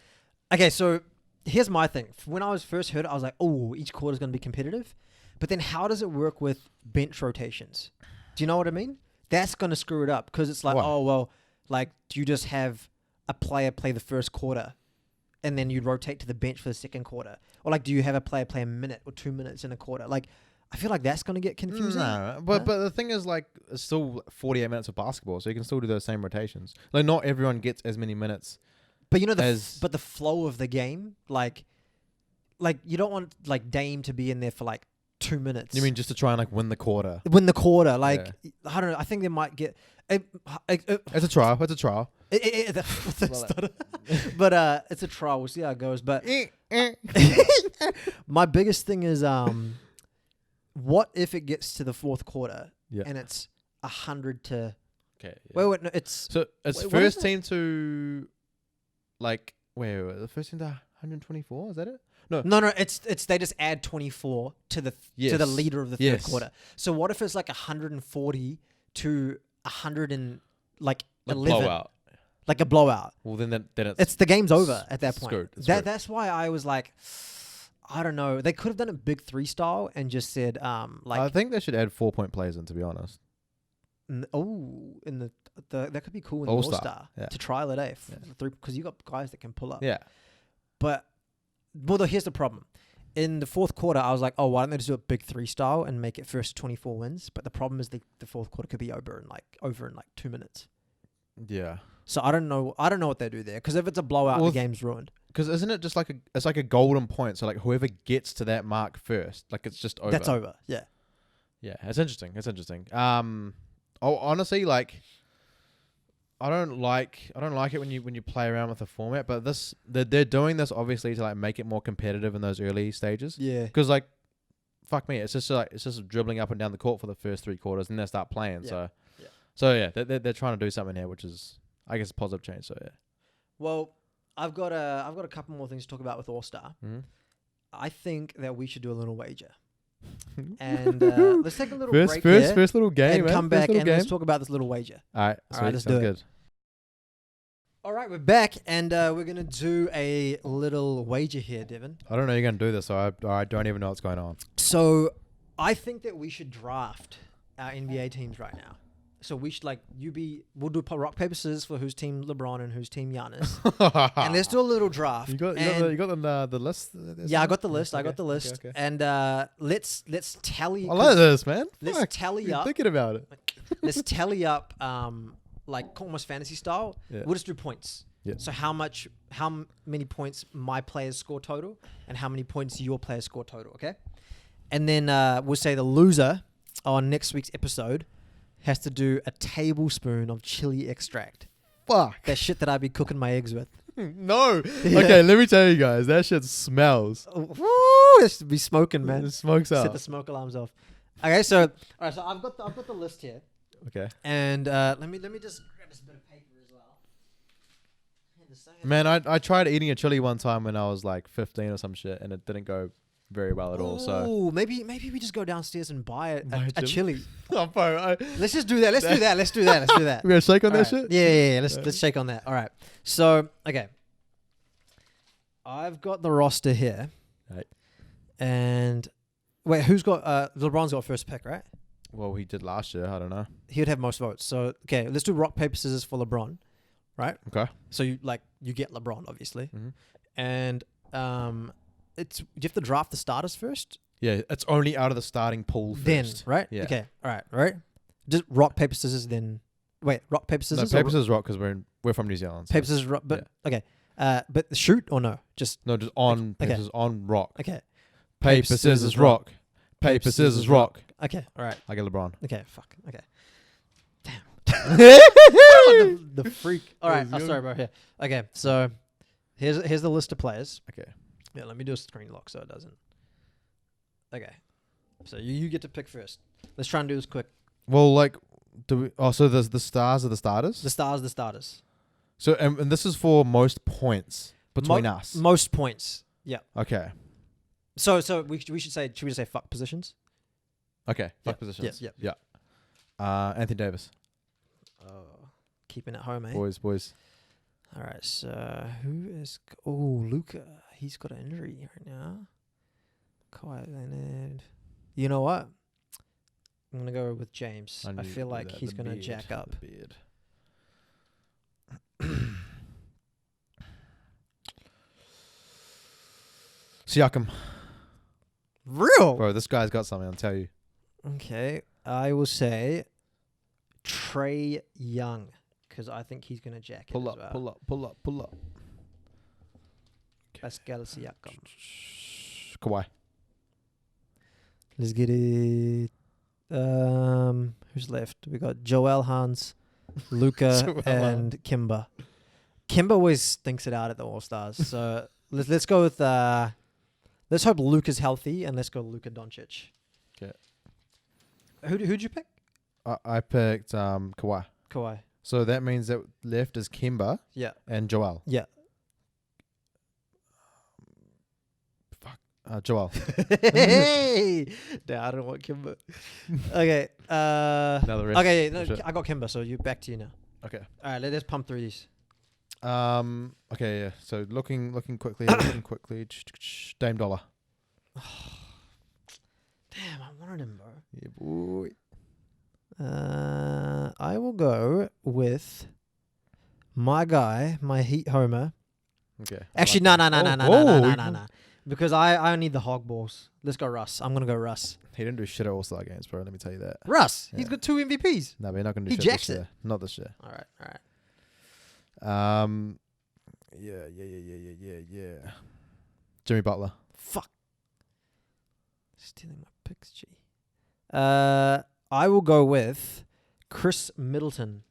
[SPEAKER 3] Okay, so here's my thing. When I was first heard it, I was like, oh, each quarter is going to be competitive. But then how does it work with bench rotations? Do you know what I mean? That's going to screw it up because it's like, oh, well, like, do you just have a player play the first quarter and then you rotate to the bench for the second quarter? Or, like, do you have a player play a minute or 2 minutes in a quarter? Like, I feel like that's going to get confusing.
[SPEAKER 2] No, but the thing is, like, it's still 48 minutes of basketball, so you can still do those same rotations. Like, not everyone gets as many minutes.
[SPEAKER 3] But, you know, but the flow of the game, like you don't want, like, Dame to be in there for, like, 2 minutes.
[SPEAKER 2] You mean just to try and, like, win the quarter?
[SPEAKER 3] Like, I don't know. I think they might get...
[SPEAKER 2] It's a trial. But
[SPEAKER 3] it's a trial. We'll see how it goes. But my biggest thing is, what if it gets to the fourth quarter and it's 100 to...
[SPEAKER 2] Okay.
[SPEAKER 3] Yeah. Wait, no, it's...
[SPEAKER 2] So it's first team to... Like, wait, the first team to 124. Is that it? No.
[SPEAKER 3] No. It's they just add 24 to the leader of the third quarter. So what if it's like 140 to 100 and like 11?
[SPEAKER 2] Blowout.
[SPEAKER 3] Like a blowout.
[SPEAKER 2] Well, then
[SPEAKER 3] it's the game's over at that point.
[SPEAKER 2] Screwed.
[SPEAKER 3] That's why I was like, I don't know. They could have done a big 3 style and just said like.
[SPEAKER 2] I think they should add 4-point plays in, to be honest.
[SPEAKER 3] In the that could be cool in the
[SPEAKER 2] All-Star,
[SPEAKER 3] All-Star
[SPEAKER 2] yeah.
[SPEAKER 3] to trial it, because you got guys that can pull up.
[SPEAKER 2] Yeah.
[SPEAKER 3] But here's the problem. In the fourth quarter, I was like, oh, why don't they just do a big 3 style and make it first 24 wins? But the problem is the fourth quarter could be over in like 2 minutes.
[SPEAKER 2] Yeah.
[SPEAKER 3] So I don't know what they do there, because if it's a blowout, the game's ruined.
[SPEAKER 2] Because isn't it just it's like a golden point? So like whoever gets to that mark first, like it's just over.
[SPEAKER 3] That's over. Yeah.
[SPEAKER 2] Yeah, it's interesting. Honestly, like, I don't like it when you play around with the format. But they're doing this obviously to like make it more competitive in those early stages.
[SPEAKER 3] Yeah.
[SPEAKER 2] Because like, fuck me, it's just dribbling up and down the court for the first 3 quarters, and then they start playing.
[SPEAKER 3] Yeah.
[SPEAKER 2] So yeah, they're trying to do something here, which is, I guess, a positive change. So yeah.
[SPEAKER 3] Well, I've got a couple more things to talk about with All-Star.
[SPEAKER 2] Mm-hmm.
[SPEAKER 3] I think that we should do a little wager. And let's take a little break here
[SPEAKER 2] first little game,
[SPEAKER 3] and come back and let's talk about this little wager.
[SPEAKER 2] All right,
[SPEAKER 3] let's do it.
[SPEAKER 2] Good.
[SPEAKER 3] All right, we're back, and we're going to do a little wager here, Devon.
[SPEAKER 2] I don't know you're going to do this, so I don't even know what's going on.
[SPEAKER 3] So I think that we should draft our NBA teams right now. So we should we'll do rock, paper, scissors for who's team LeBron and who's team Giannis. And let's do a little draft.
[SPEAKER 2] You got the list?
[SPEAKER 3] Yeah, I got the list.
[SPEAKER 2] Okay.
[SPEAKER 3] And let's tally.
[SPEAKER 2] I like this, man.
[SPEAKER 3] Let's tally up.
[SPEAKER 2] Thinking about it.
[SPEAKER 3] Let's tally up like almost fantasy style.
[SPEAKER 2] Yeah.
[SPEAKER 3] We'll just do points.
[SPEAKER 2] Yeah.
[SPEAKER 3] So how many points my players score total and how many points your players score total, okay? And then we'll say the loser on next week's episode has to do a tablespoon of chili extract.
[SPEAKER 2] Fuck.
[SPEAKER 3] That shit that I'd be cooking my eggs with.
[SPEAKER 2] No.
[SPEAKER 3] Yeah.
[SPEAKER 2] Okay, let me tell you guys, that shit smells.
[SPEAKER 3] Woo! It should be smoking, man.
[SPEAKER 2] It smokes out.
[SPEAKER 3] Set the smoke alarms off. Okay, so all right, so I've got the list here.
[SPEAKER 2] Okay.
[SPEAKER 3] And let me just grab this bit of paper as well.
[SPEAKER 2] Man, I tried eating a chili one time when I was like 15 or some shit, and it didn't go very well at all. So
[SPEAKER 3] maybe we just go downstairs and buy a chili.
[SPEAKER 2] Oh, bro,
[SPEAKER 3] Let's just do that. Let's do that.
[SPEAKER 2] We're gonna shake on
[SPEAKER 3] All
[SPEAKER 2] that
[SPEAKER 3] right.
[SPEAKER 2] shit.
[SPEAKER 3] Yeah. Let's shake on that. All right. So okay, I've got the roster here.
[SPEAKER 2] Right.
[SPEAKER 3] And wait, who's got LeBron's got first pick, right?
[SPEAKER 2] Well, he did last year. I don't know.
[SPEAKER 3] He would have most votes. So okay, let's do rock, paper, scissors for LeBron, right?
[SPEAKER 2] Okay.
[SPEAKER 3] So you get LeBron, obviously,
[SPEAKER 2] Mm-hmm.
[SPEAKER 3] and do you have to draft the starters first?
[SPEAKER 2] Yeah, it's only out of the starting pool first.
[SPEAKER 3] Then, right?
[SPEAKER 2] Yeah.
[SPEAKER 3] Okay. All right. Just rock, paper, scissors. Then wait, rock, paper, scissors.
[SPEAKER 2] No, paper, scissors, rock, because we're from New Zealand. So.
[SPEAKER 3] Paper, scissors, rock. But
[SPEAKER 2] yeah.
[SPEAKER 3] okay. But shoot or no? Just
[SPEAKER 2] on
[SPEAKER 3] okay.
[SPEAKER 2] paper, scissors, on rock.
[SPEAKER 3] Okay.
[SPEAKER 2] Paper, scissors, rock. Paper, scissors, rock.
[SPEAKER 3] Okay. All right.
[SPEAKER 2] I get LeBron.
[SPEAKER 3] Okay. Fuck. Okay. Damn. the freak. All right. Sorry, bro. Here. Okay. So here's the list of players.
[SPEAKER 2] Okay.
[SPEAKER 3] Yeah. Let me do a screen lock so it doesn't. Okay. So you get to pick first. Let's try and do this quick.
[SPEAKER 2] Well, like, so there's the stars are the starters?
[SPEAKER 3] The starters.
[SPEAKER 2] So, and this is for most points between us.
[SPEAKER 3] Most points. Yeah.
[SPEAKER 2] Okay.
[SPEAKER 3] So we should say, should we just say fuck positions?
[SPEAKER 2] Okay. Fuck positions.
[SPEAKER 3] Yeah.
[SPEAKER 2] Anthony Davis.
[SPEAKER 3] Oh, keeping it home, eh?
[SPEAKER 2] Boys.
[SPEAKER 3] All right. So who is? Oh, Luka. He's got an injury right now. Kawhi Leonard. You know what? I'm gonna go with James. I feel like he's gonna jack up.
[SPEAKER 2] Siakam.
[SPEAKER 3] Real?
[SPEAKER 2] Bro, this guy's got something, I'll tell you.
[SPEAKER 3] Okay. I will say Trae Young, because I think he's gonna jack it as well.
[SPEAKER 2] Pull up.
[SPEAKER 3] Pascal Siakam.
[SPEAKER 2] Kawhi.
[SPEAKER 3] Let's get it. Who's left? We got Joel Hans, Luka, and Kimba. Kimba always thinks it out at the All Stars. So let's go with. Let's hope Luka's healthy, and let's go Luka Doncic.
[SPEAKER 2] Okay.
[SPEAKER 3] Who'd you pick?
[SPEAKER 2] I picked Kawhi.
[SPEAKER 3] Kawhi.
[SPEAKER 2] So that means that left is Kimba.
[SPEAKER 3] Yeah.
[SPEAKER 2] And Joel.
[SPEAKER 3] Yeah.
[SPEAKER 2] Joel.
[SPEAKER 3] Hey! No, I don't want Kimber. Okay.
[SPEAKER 2] Another rest.
[SPEAKER 3] Okay, no,
[SPEAKER 2] Shit.
[SPEAKER 3] I got Kimber, so you back to you now.
[SPEAKER 2] Okay.
[SPEAKER 3] All right, let's pump through these.
[SPEAKER 2] Okay, yeah. So looking quickly, looking quickly. Dame Dollar.
[SPEAKER 3] Damn, I wanted him, bro.
[SPEAKER 2] Yeah, boy.
[SPEAKER 3] I will go with my guy, my Heat homer.
[SPEAKER 2] Okay.
[SPEAKER 3] Actually, no. Because I need the hog balls. Let's go Russ. I'm gonna go Russ.
[SPEAKER 2] He didn't do shit at All-Star games, bro. Let me tell you that.
[SPEAKER 3] Russ, he's
[SPEAKER 2] Yeah.
[SPEAKER 3] got 2 MVPs.
[SPEAKER 2] No, but you're not gonna do
[SPEAKER 3] He
[SPEAKER 2] shit
[SPEAKER 3] jacks
[SPEAKER 2] this
[SPEAKER 3] it.
[SPEAKER 2] year. Not this year.
[SPEAKER 3] All right.
[SPEAKER 2] Yeah. Jimmy Butler.
[SPEAKER 3] Fuck. Stealing my picks, G. I will go with Chris Middleton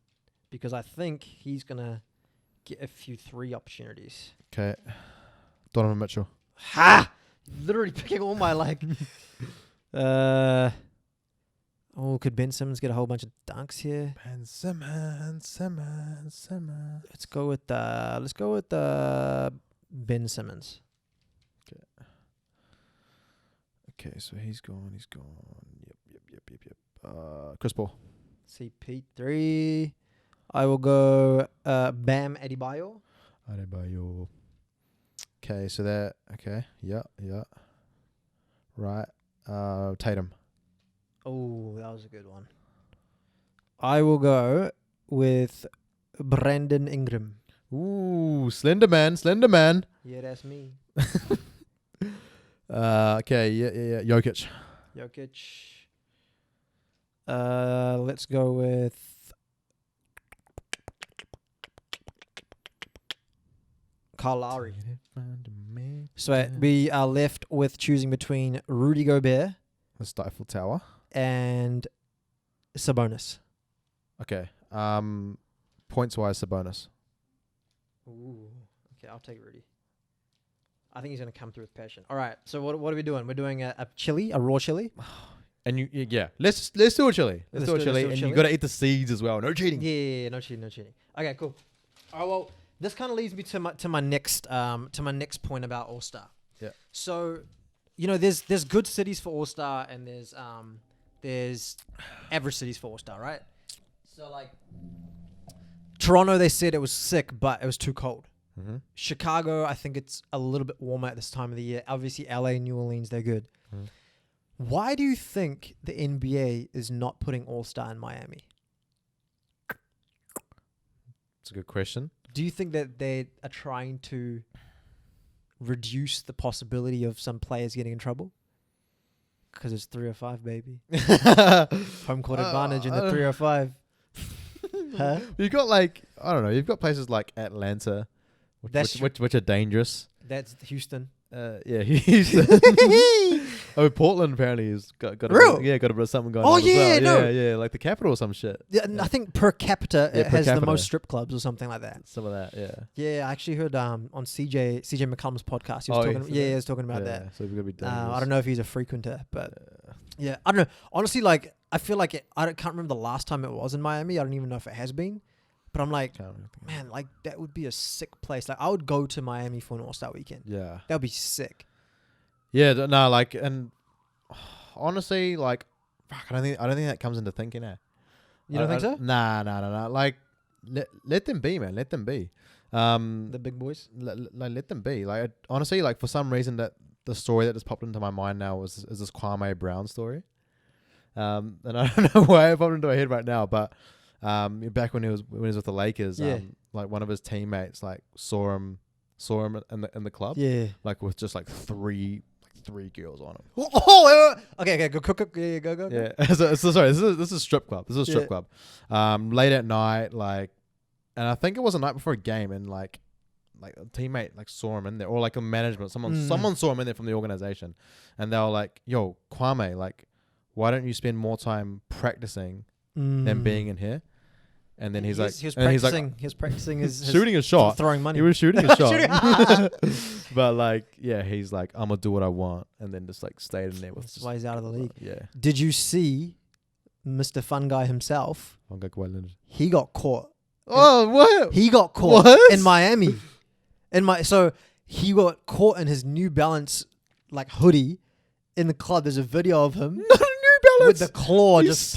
[SPEAKER 3] because I think he's gonna get a few 3 opportunities.
[SPEAKER 2] Okay. Donovan Mitchell.
[SPEAKER 3] Ha! Literally picking all my like. Could Ben Simmons get a whole bunch of dunks here?
[SPEAKER 2] Ben Simmons.
[SPEAKER 3] Let's go with Ben Simmons.
[SPEAKER 2] Okay, so he's gone. Yep. Chris Paul.
[SPEAKER 3] CP3. I will go Bam Adebayo.
[SPEAKER 2] Adebayo. Okay, so that. Okay, yeah. Right. Tatum.
[SPEAKER 3] Oh, that was a good one. I will go with Brandon Ingram.
[SPEAKER 2] Ooh, Slender Man.
[SPEAKER 3] Yeah, that's me.
[SPEAKER 2] Okay, yeah. Jokic.
[SPEAKER 3] Let's go with Kyle Lowry. So we are left with choosing between Rudy Gobert
[SPEAKER 2] The Stifle Tower.
[SPEAKER 3] and Sabonis.
[SPEAKER 2] Okay. Points wise, Sabonis.
[SPEAKER 3] Ooh. Okay, I'll take Rudy. I think he's going to come through with passion. All right, so what are we doing? We're doing a raw chili?
[SPEAKER 2] And let's do a chili. Let's do a chili. And
[SPEAKER 3] chili.
[SPEAKER 2] you got to eat the seeds as well. No cheating.
[SPEAKER 3] Yeah, no cheating. Okay, cool. All right, well, this kind of leads me to my next point about All Star.
[SPEAKER 2] Yeah.
[SPEAKER 3] So, there's good cities for All Star and there's average cities for All Star, right? So like Toronto, they said it was sick, but it was too cold.
[SPEAKER 2] Mm-hmm.
[SPEAKER 3] Chicago, I think it's a little bit warmer at this time of the year. Obviously, LA, New Orleans, they're good.
[SPEAKER 2] Mm.
[SPEAKER 3] Why do you think the NBA is not putting All Star in Miami?
[SPEAKER 2] It's a good question.
[SPEAKER 3] Do you think that they are trying to reduce the possibility of some players getting in trouble? Because it's 305, baby. Home court advantage in the 305. Huh?
[SPEAKER 2] You've got I don't know. You've got places like Atlanta, which are dangerous.
[SPEAKER 3] That's Houston.
[SPEAKER 2] Yeah, Houston. Portland apparently has got a bit of something going on.
[SPEAKER 3] Yeah,
[SPEAKER 2] as
[SPEAKER 3] no.
[SPEAKER 2] well. Yeah, like the capital or some shit.
[SPEAKER 3] Yeah, and I think per capita it
[SPEAKER 2] per
[SPEAKER 3] has the
[SPEAKER 2] capita.
[SPEAKER 3] most strip clubs or something like that.
[SPEAKER 2] Some of that, yeah.
[SPEAKER 3] Yeah, I actually heard on CJ McCollum's podcast. He was talking about that.
[SPEAKER 2] So we're gonna be dangerous.
[SPEAKER 3] I don't know if he's a frequenter, but yeah, I don't know. Honestly, I feel like can't remember the last time it was in Miami. I don't even know if it has been. But I'm like, man, that would be a sick place. Like I would go to Miami for an All-Star weekend.
[SPEAKER 2] Yeah.
[SPEAKER 3] That would be sick.
[SPEAKER 2] Yeah, no, and honestly, fuck, I don't think that comes into thinking.
[SPEAKER 3] You don't think so?
[SPEAKER 2] Nah. Let them be, man. Let them be.
[SPEAKER 3] The big boys.
[SPEAKER 2] Let them be. Honestly, for some reason that the story that just popped into my mind now is this Kwame Brown story. And I don't know why it popped into my head right now, but back when he was with the Lakers, one of his teammates saw him in the club, with just three girls on him.
[SPEAKER 3] Okay, go.
[SPEAKER 2] Yeah, so sorry, this is a strip club. This is a strip club. Late at night, and I think it was a night before a game, and a teammate saw him in there, or a management, someone saw him in there from the organization, and they were like, "Yo, Kwame, why don't you spend more time practicing than being in here?" And then he was
[SPEAKER 3] practicing his
[SPEAKER 2] shooting a shot,
[SPEAKER 3] throwing money.
[SPEAKER 2] He was shooting a shot, but he's like, I'm gonna do what I want, and then just stayed in there with.
[SPEAKER 3] That's why he's out of the league.
[SPEAKER 2] Yeah.
[SPEAKER 3] Did you see Mr. Fun Guy himself? He got caught.
[SPEAKER 2] Oh, what?
[SPEAKER 3] He got caught
[SPEAKER 2] What?
[SPEAKER 3] in Miami. So he got caught in his New Balance like hoodie in the club. There's a video of him
[SPEAKER 2] New Balance.
[SPEAKER 3] with the claw
[SPEAKER 2] You
[SPEAKER 3] just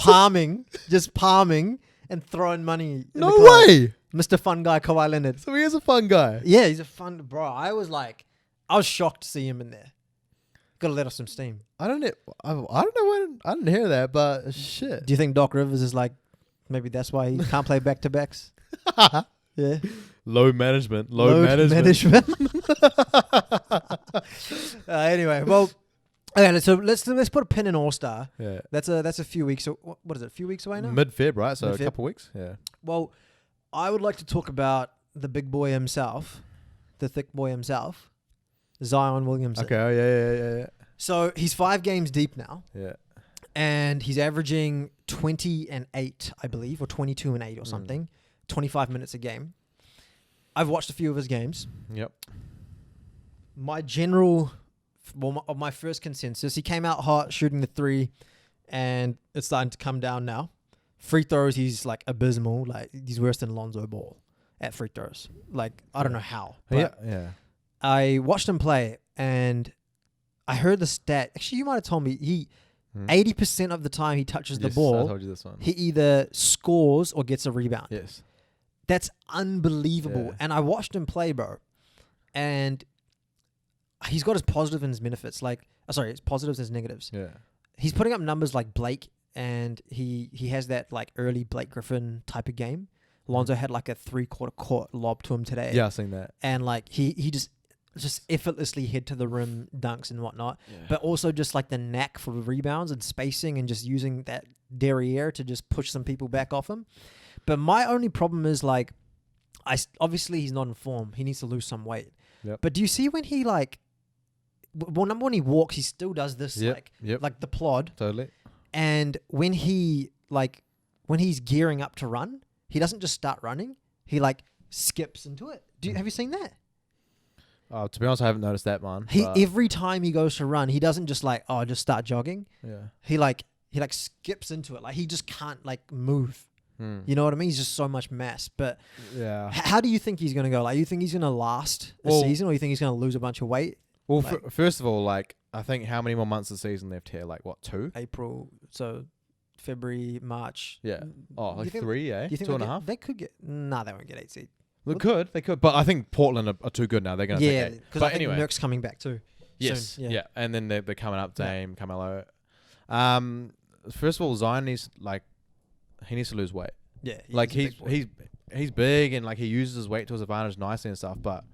[SPEAKER 3] palming and throwing money. In
[SPEAKER 2] No
[SPEAKER 3] the club.
[SPEAKER 2] way.
[SPEAKER 3] Mr. Fun Guy Kawhi Leonard.
[SPEAKER 2] So he is a fun guy.
[SPEAKER 3] Yeah, he's a fun bro. I was shocked to see him in there. Gotta let off some steam.
[SPEAKER 2] I don't know when I didn't hear that, but shit.
[SPEAKER 3] Do you think Doc Rivers is like maybe that's why he can't play back to backs? Yeah.
[SPEAKER 2] Load management.
[SPEAKER 3] Anyway, well, okay. So let's put a pin in All Star.
[SPEAKER 2] Yeah.
[SPEAKER 3] That's a few weeks. So what is it? A few weeks away now.
[SPEAKER 2] Mid-Feb, right? So
[SPEAKER 3] Mid-Feb.
[SPEAKER 2] a couple weeks. Yeah.
[SPEAKER 3] Well, I would like to talk about the big boy himself, the thick boy himself, Zion Williamson.
[SPEAKER 2] Okay. Oh, yeah.
[SPEAKER 3] So he's 5 games deep now,
[SPEAKER 2] Yeah.
[SPEAKER 3] and he's averaging 20-8, I believe, or 22-8 or something, 25 minutes a game. I've watched a few of his games.
[SPEAKER 2] Yep.
[SPEAKER 3] My first consensus, he came out hot shooting the 3, and it's starting to come down now. Free throws, he's like abysmal. Like he's worse than Lonzo Ball at free throws. Like I don't know how. But
[SPEAKER 2] Yeah.
[SPEAKER 3] I watched him play, and I heard the stat. Actually, you might have told me 80% of the time he touches the
[SPEAKER 2] Yes,
[SPEAKER 3] ball,
[SPEAKER 2] I told you this one.
[SPEAKER 3] he either scores or gets a rebound.
[SPEAKER 2] Yes.
[SPEAKER 3] That's unbelievable.
[SPEAKER 2] Yeah.
[SPEAKER 3] And I watched him play, bro, and he's got his positives and his benefits. His positives and his negatives.
[SPEAKER 2] Yeah.
[SPEAKER 3] He's putting up numbers like Blake, and he has that like early Blake Griffin type of game. Lonzo had like a 3/4 court lob to him today.
[SPEAKER 2] Yeah, I've seen that.
[SPEAKER 3] And like he just effortlessly head to the rim dunks and whatnot.
[SPEAKER 2] Yeah.
[SPEAKER 3] But also just like the knack for rebounds and spacing and just using that derriere to just push some people back off him. But my only problem is like, obviously he's not in form. He needs to lose some weight.
[SPEAKER 2] Yep.
[SPEAKER 3] But do you see when he like, number one, he walks, he still does this like the plod.
[SPEAKER 2] Totally.
[SPEAKER 3] And when he's gearing up to run, he doesn't just start running. He like skips into it. Have you seen that?
[SPEAKER 2] To be honest, I haven't noticed that, man.
[SPEAKER 3] Every time he goes to run, he doesn't just like, just start jogging.
[SPEAKER 2] Yeah.
[SPEAKER 3] He skips into it. Like he just can't like move. You know what I mean? He's just so much mass. But
[SPEAKER 2] yeah.
[SPEAKER 3] how do you think he's going to go? Like, you think he's going to last a season, or you think he's going to lose a bunch of weight?
[SPEAKER 2] Well,
[SPEAKER 3] like,
[SPEAKER 2] first of all, like, I think how many more months of the season left here? Like, what, 2?
[SPEAKER 3] April, so February, March.
[SPEAKER 2] Yeah. Oh, like 3, eh?
[SPEAKER 3] Do you think
[SPEAKER 2] 2.5?
[SPEAKER 3] They could get... Nah, they won't get 8 seed.
[SPEAKER 2] They could. But I think Portland are too good now. They're going to take 8.
[SPEAKER 3] Because I think Nurk's coming back too.
[SPEAKER 2] Yes.
[SPEAKER 3] Soon.
[SPEAKER 2] Yeah. And then they're coming up, Dame, Carmelo. First of all, Zion needs to lose weight.
[SPEAKER 3] Yeah.
[SPEAKER 2] Like he's big and like he uses his weight to his advantage nicely and stuff, but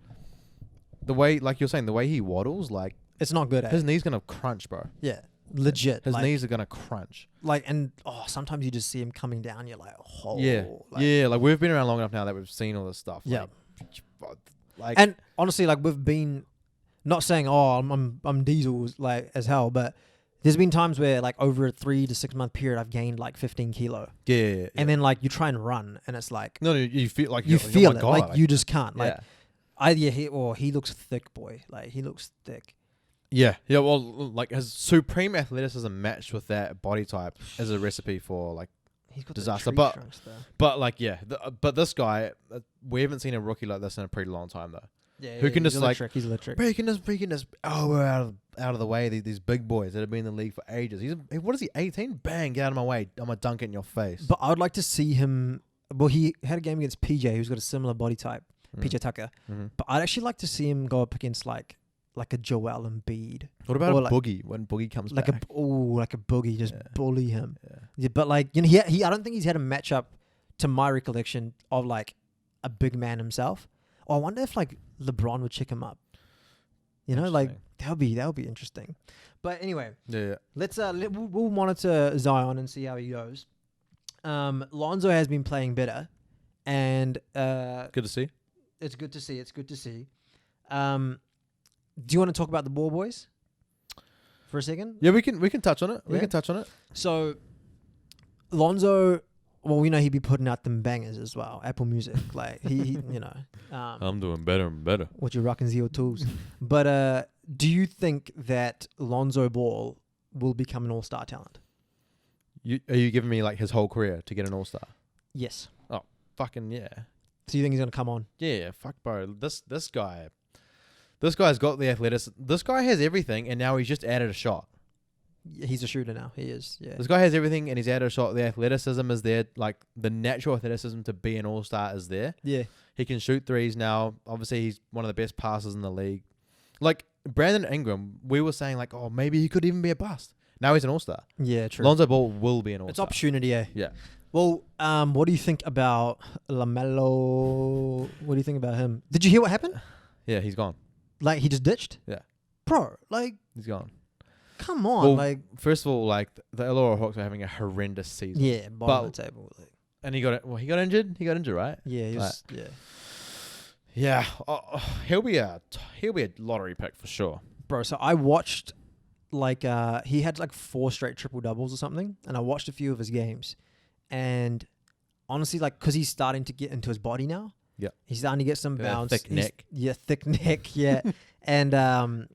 [SPEAKER 2] the way, like you're saying, the way he waddles, like
[SPEAKER 3] it's not good.
[SPEAKER 2] His knee's gonna crunch, bro.
[SPEAKER 3] Yeah, legit.
[SPEAKER 2] His knees are gonna crunch.
[SPEAKER 3] Like, and sometimes you just see him coming down. You're like,
[SPEAKER 2] Like we've been around long enough now that we've seen all this stuff.
[SPEAKER 3] Yeah.
[SPEAKER 2] Like,
[SPEAKER 3] and honestly, like we've been not saying, I'm diesel like as hell, but there's been times where like over a 3 to 6 month period, I've gained like 15 kilo.
[SPEAKER 2] Yeah.
[SPEAKER 3] And then like you try and run, and it's like
[SPEAKER 2] you feel like
[SPEAKER 3] you feel it,
[SPEAKER 2] God,
[SPEAKER 3] like you just can't. Like,
[SPEAKER 2] yeah.
[SPEAKER 3] He looks thick, boy. Like he looks thick.
[SPEAKER 2] Yeah. Well, like his supreme athleticism matched with that body type is a recipe for like
[SPEAKER 3] he's got
[SPEAKER 2] disaster.
[SPEAKER 3] The tree trunks,
[SPEAKER 2] but like but this guy, we haven't seen a rookie like this in a pretty long time though.
[SPEAKER 3] Yeah,
[SPEAKER 2] who can just
[SPEAKER 3] electric. He's electric.
[SPEAKER 2] He can just we're out of the way. These big boys that have been in the league for ages. What is he? 18? Bang! Get out of my way! I'm gonna dunk it in your face.
[SPEAKER 3] But I would like to see him. Well, he had a game against PJ, who's got a similar body type, PJ Tucker.
[SPEAKER 2] Mm-hmm.
[SPEAKER 3] But I'd actually like to see him go up against like a Joel Embiid.
[SPEAKER 2] What about
[SPEAKER 3] a
[SPEAKER 2] Boogie when Boogie comes
[SPEAKER 3] like
[SPEAKER 2] back?
[SPEAKER 3] like a Boogie, just bully him.
[SPEAKER 2] Yeah.
[SPEAKER 3] But like he I don't think he's had a matchup, to my recollection, of like a big man himself. Or I wonder if like LeBron would check him up. You know, like that would be interesting. But anyway, let's we'll monitor Zion and see how he goes. Lonzo has been playing better, and
[SPEAKER 2] good to see.
[SPEAKER 3] It's good to see. Do you want to talk about the ball boys for a second?
[SPEAKER 2] Yeah, we can touch on it. We can touch on it.
[SPEAKER 3] So Lonzo, well, we know he'd be putting out them bangers as well. Apple Music, like he you know.
[SPEAKER 2] I'm doing better and better.
[SPEAKER 3] What you rocking ZO2s. But do you think that Lonzo Ball will become an all-star talent?
[SPEAKER 2] Are you giving me like his whole career to get an all-star?
[SPEAKER 3] Yes.
[SPEAKER 2] Oh, fucking yeah.
[SPEAKER 3] So you think he's going to come on?
[SPEAKER 2] Yeah, fuck bro. This guy This guy's got the athleticism. This guy has everything, and now he's just added a shot.
[SPEAKER 3] He's a shooter now. He is. Yeah.
[SPEAKER 2] This guy has everything, and he's added a shot. The athleticism is there. Like, the natural athleticism to be an all-star is there.
[SPEAKER 3] Yeah.
[SPEAKER 2] He can shoot threes now. Obviously, he's one of the best passers in the league. Like, Brandon Ingram, we were saying, like, oh, maybe he could even be a bust. Now he's an all-star.
[SPEAKER 3] Yeah, true.
[SPEAKER 2] Lonzo Ball will be an all-star.
[SPEAKER 3] It's opportunity, eh?
[SPEAKER 2] Yeah.
[SPEAKER 3] Well, what do you think about LaMelo? What do you think about him? Did you hear what happened?
[SPEAKER 2] Yeah, he's gone.
[SPEAKER 3] Like, he just ditched?
[SPEAKER 2] Yeah.
[SPEAKER 3] Bro, like,
[SPEAKER 2] He's gone.
[SPEAKER 3] come on.
[SPEAKER 2] Well,
[SPEAKER 3] like,
[SPEAKER 2] first of all, like, the Illinois Hawks are having a horrendous season.
[SPEAKER 3] yeah, bottom of the table. Like,
[SPEAKER 2] And he got injured. He got injured, right?
[SPEAKER 3] yeah, he was,
[SPEAKER 2] Yeah. He'll be a lottery pick for sure.
[SPEAKER 3] Bro, so I watched, like, he had, like, 4 straight triple-doubles or something, and I watched a few of his games. And honestly, like, because he's starting to get into his body now.
[SPEAKER 2] Yeah.
[SPEAKER 3] He's starting to get some bounce.
[SPEAKER 2] Thick neck.
[SPEAKER 3] Yeah, thick neck, yeah. And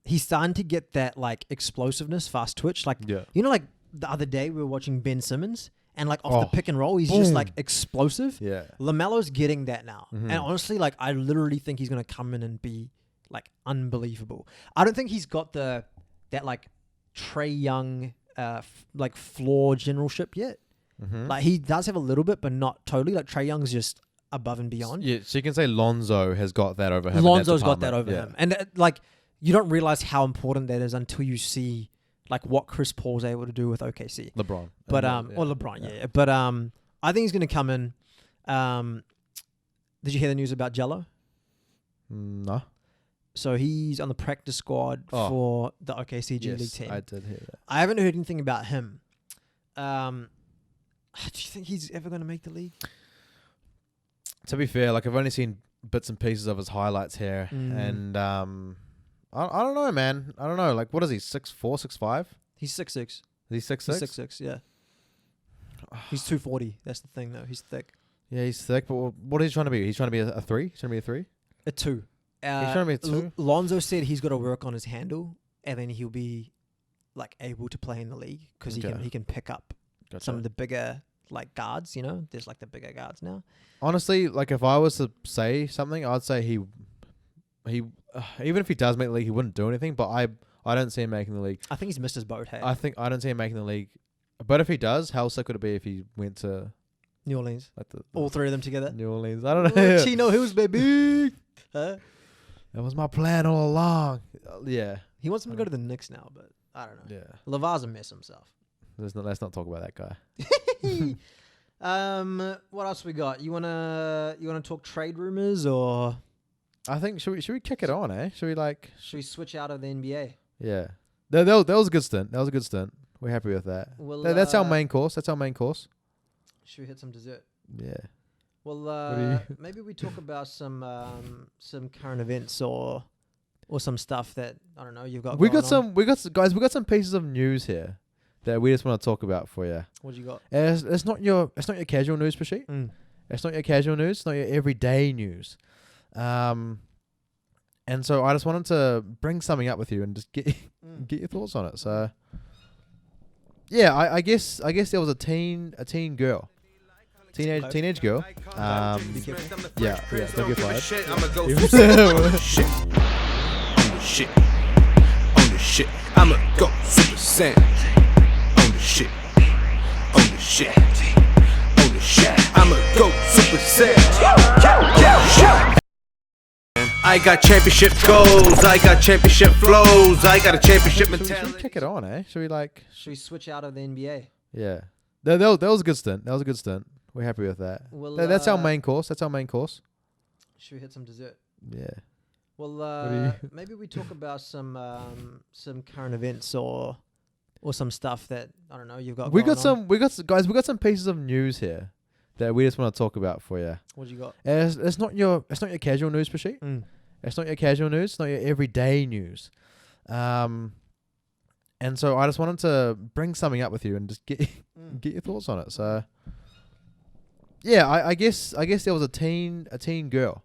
[SPEAKER 3] he's starting to get that, like, explosiveness, fast twitch. Like,
[SPEAKER 2] Yeah.
[SPEAKER 3] you know, like, the other day we were watching Ben Simmons, and, like, off the pick and roll, he's just,
[SPEAKER 2] boom.
[SPEAKER 3] like, explosive.
[SPEAKER 2] Yeah.
[SPEAKER 3] LaMelo's getting that now.
[SPEAKER 2] Mhm.
[SPEAKER 3] And honestly, like, I literally think he's going to come in and be, like, unbelievable. I don't think he's got that, like, Trae Young, like, floor generalship yet.
[SPEAKER 2] Mm-hmm.
[SPEAKER 3] Like, he does have a little bit, but not totally. Like, Trae Young's just above and beyond.
[SPEAKER 2] Yeah, so you can say Lonzo has got that over him.
[SPEAKER 3] Lonzo's got that over
[SPEAKER 2] Yeah.
[SPEAKER 3] him. And, like, you don't realize how important that is until you see, like, what Chris Paul's able to do with OKC.
[SPEAKER 2] LeBron.
[SPEAKER 3] But,
[SPEAKER 2] Yeah.
[SPEAKER 3] or LeBron, yeah. But, I think he's going to come in. Did you hear the news about Jello?
[SPEAKER 2] No.
[SPEAKER 3] So he's on the practice squad for the OKC G League team.
[SPEAKER 2] I did hear that.
[SPEAKER 3] I haven't heard anything about him. Do you think he's ever going to make the league?
[SPEAKER 2] To be fair, like, I've only seen bits and pieces of his highlights here,
[SPEAKER 3] Mm.
[SPEAKER 2] and I don't know, man. I don't know. Like, what is he? 6'4", 6'5"?
[SPEAKER 3] He's 6'6".
[SPEAKER 2] Is he 6'6"?
[SPEAKER 3] He's 6'6", yeah. He's 240. That's the thing, though. He's thick.
[SPEAKER 2] Yeah, he's thick, but what is he trying to be? He's trying to be a 3? He's trying to be a 3?
[SPEAKER 3] A 2.
[SPEAKER 2] He's trying to be a 2?
[SPEAKER 3] Lonzo said he's got to work on his handle, and then he'll be, like, able to play in the league because he can pick up some of the bigger, like, guards, you know? There's, like, the bigger guards now.
[SPEAKER 2] Honestly, like, if I was to say something, I'd say he even if he does make the league, he wouldn't do anything, but I don't see him making the league.
[SPEAKER 3] I think he's missed his boat, hey?
[SPEAKER 2] I don't see him making the league. But if he does, how sick would it be if he went to
[SPEAKER 3] New Orleans.
[SPEAKER 2] like
[SPEAKER 3] All 3 of them together.
[SPEAKER 2] New Orleans? I don't know.
[SPEAKER 3] Chino Hills, baby. Huh?
[SPEAKER 2] That was my plan all along. Yeah.
[SPEAKER 3] He wants him to go to the Knicks now, but I don't know.
[SPEAKER 2] Yeah.
[SPEAKER 3] LeVar's a mess himself.
[SPEAKER 2] Let's not talk about that guy.
[SPEAKER 3] What else we got? You wanna talk trade rumors, or
[SPEAKER 2] I think should we kick it on, eh? Should we like
[SPEAKER 3] should we switch out of the NBA?
[SPEAKER 2] Yeah. That was a good stint. That was a good stint. We're happy with that.
[SPEAKER 3] Well,
[SPEAKER 2] That's our main course. That's our main course.
[SPEAKER 3] Should we hit some dessert?
[SPEAKER 2] Yeah.
[SPEAKER 3] Well, maybe we talk about some current events or some stuff that I don't know you've got.
[SPEAKER 2] We
[SPEAKER 3] going
[SPEAKER 2] got
[SPEAKER 3] on.
[SPEAKER 2] we got some pieces of news here that we just want to talk about for you.
[SPEAKER 3] What you got?
[SPEAKER 2] It's not your casual news, Prashit. It's not your casual news. It's not your everyday news. And so I just wanted to bring something up with you and just get your thoughts on it. So yeah, I guess there was a teen girl. Teenage girl.
[SPEAKER 3] Be careful.
[SPEAKER 2] Yeah, don't get fired.
[SPEAKER 1] I'ma go shit. On the shit. I'ma go Super Saiyan. On the shit. On the shit. On the shit. I'ma go Super Saiyan. I got championship goals. I got championship flows. I got a championship
[SPEAKER 2] Should
[SPEAKER 1] mentality.
[SPEAKER 2] we kick it on, eh? Should
[SPEAKER 3] Should we switch out of the NBA?
[SPEAKER 2] Yeah. That was a good stint. That was a good stint. We're happy with that.
[SPEAKER 3] Well,
[SPEAKER 2] That's our main course. That's our main course.
[SPEAKER 3] Should we hit some dessert?
[SPEAKER 2] Yeah.
[SPEAKER 3] Well, maybe we talk about some current events or some stuff that I don't know you've got.
[SPEAKER 2] We
[SPEAKER 3] going
[SPEAKER 2] got
[SPEAKER 3] on.
[SPEAKER 2] some some pieces of news here that we just want to talk about for you.
[SPEAKER 3] What you got?
[SPEAKER 2] It's not your casual news, Prashit. It's not your casual news. It's not your everyday news. And so I just wanted to bring something up with you and just get your thoughts on it. So yeah, I guess there was a teen girl.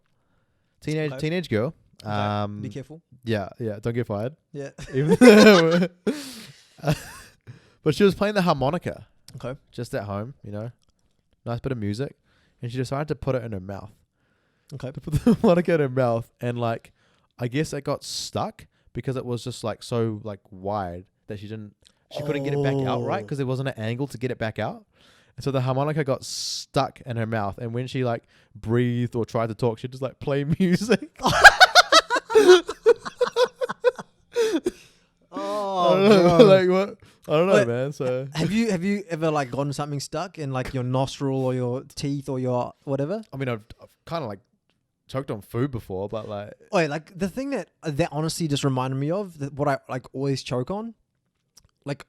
[SPEAKER 2] Teenage girl.
[SPEAKER 3] Be careful.
[SPEAKER 2] Yeah, don't get fired.
[SPEAKER 3] Yeah.
[SPEAKER 2] But she was playing the harmonica.
[SPEAKER 3] Okay.
[SPEAKER 2] Just at home, nice bit of music, and she decided to put it in her mouth.
[SPEAKER 3] Okay.
[SPEAKER 2] To put the harmonica in her mouth, and like I guess it got stuck because it was just like so like wide that she couldn't get it back out right because there wasn't an angle to get it back out. And so the harmonica got stuck in her mouth, and when she like breathed or tried to talk, she'd just like play music.
[SPEAKER 3] Oh,
[SPEAKER 2] like what? I don't know,
[SPEAKER 3] Wait,
[SPEAKER 2] man. So
[SPEAKER 3] have you ever like gotten something stuck in like your nostril or your teeth or your whatever?
[SPEAKER 2] I mean, I've kind of like choked on food before, but like
[SPEAKER 3] Wait, like the thing that honestly just reminded me of what I like always choke on, like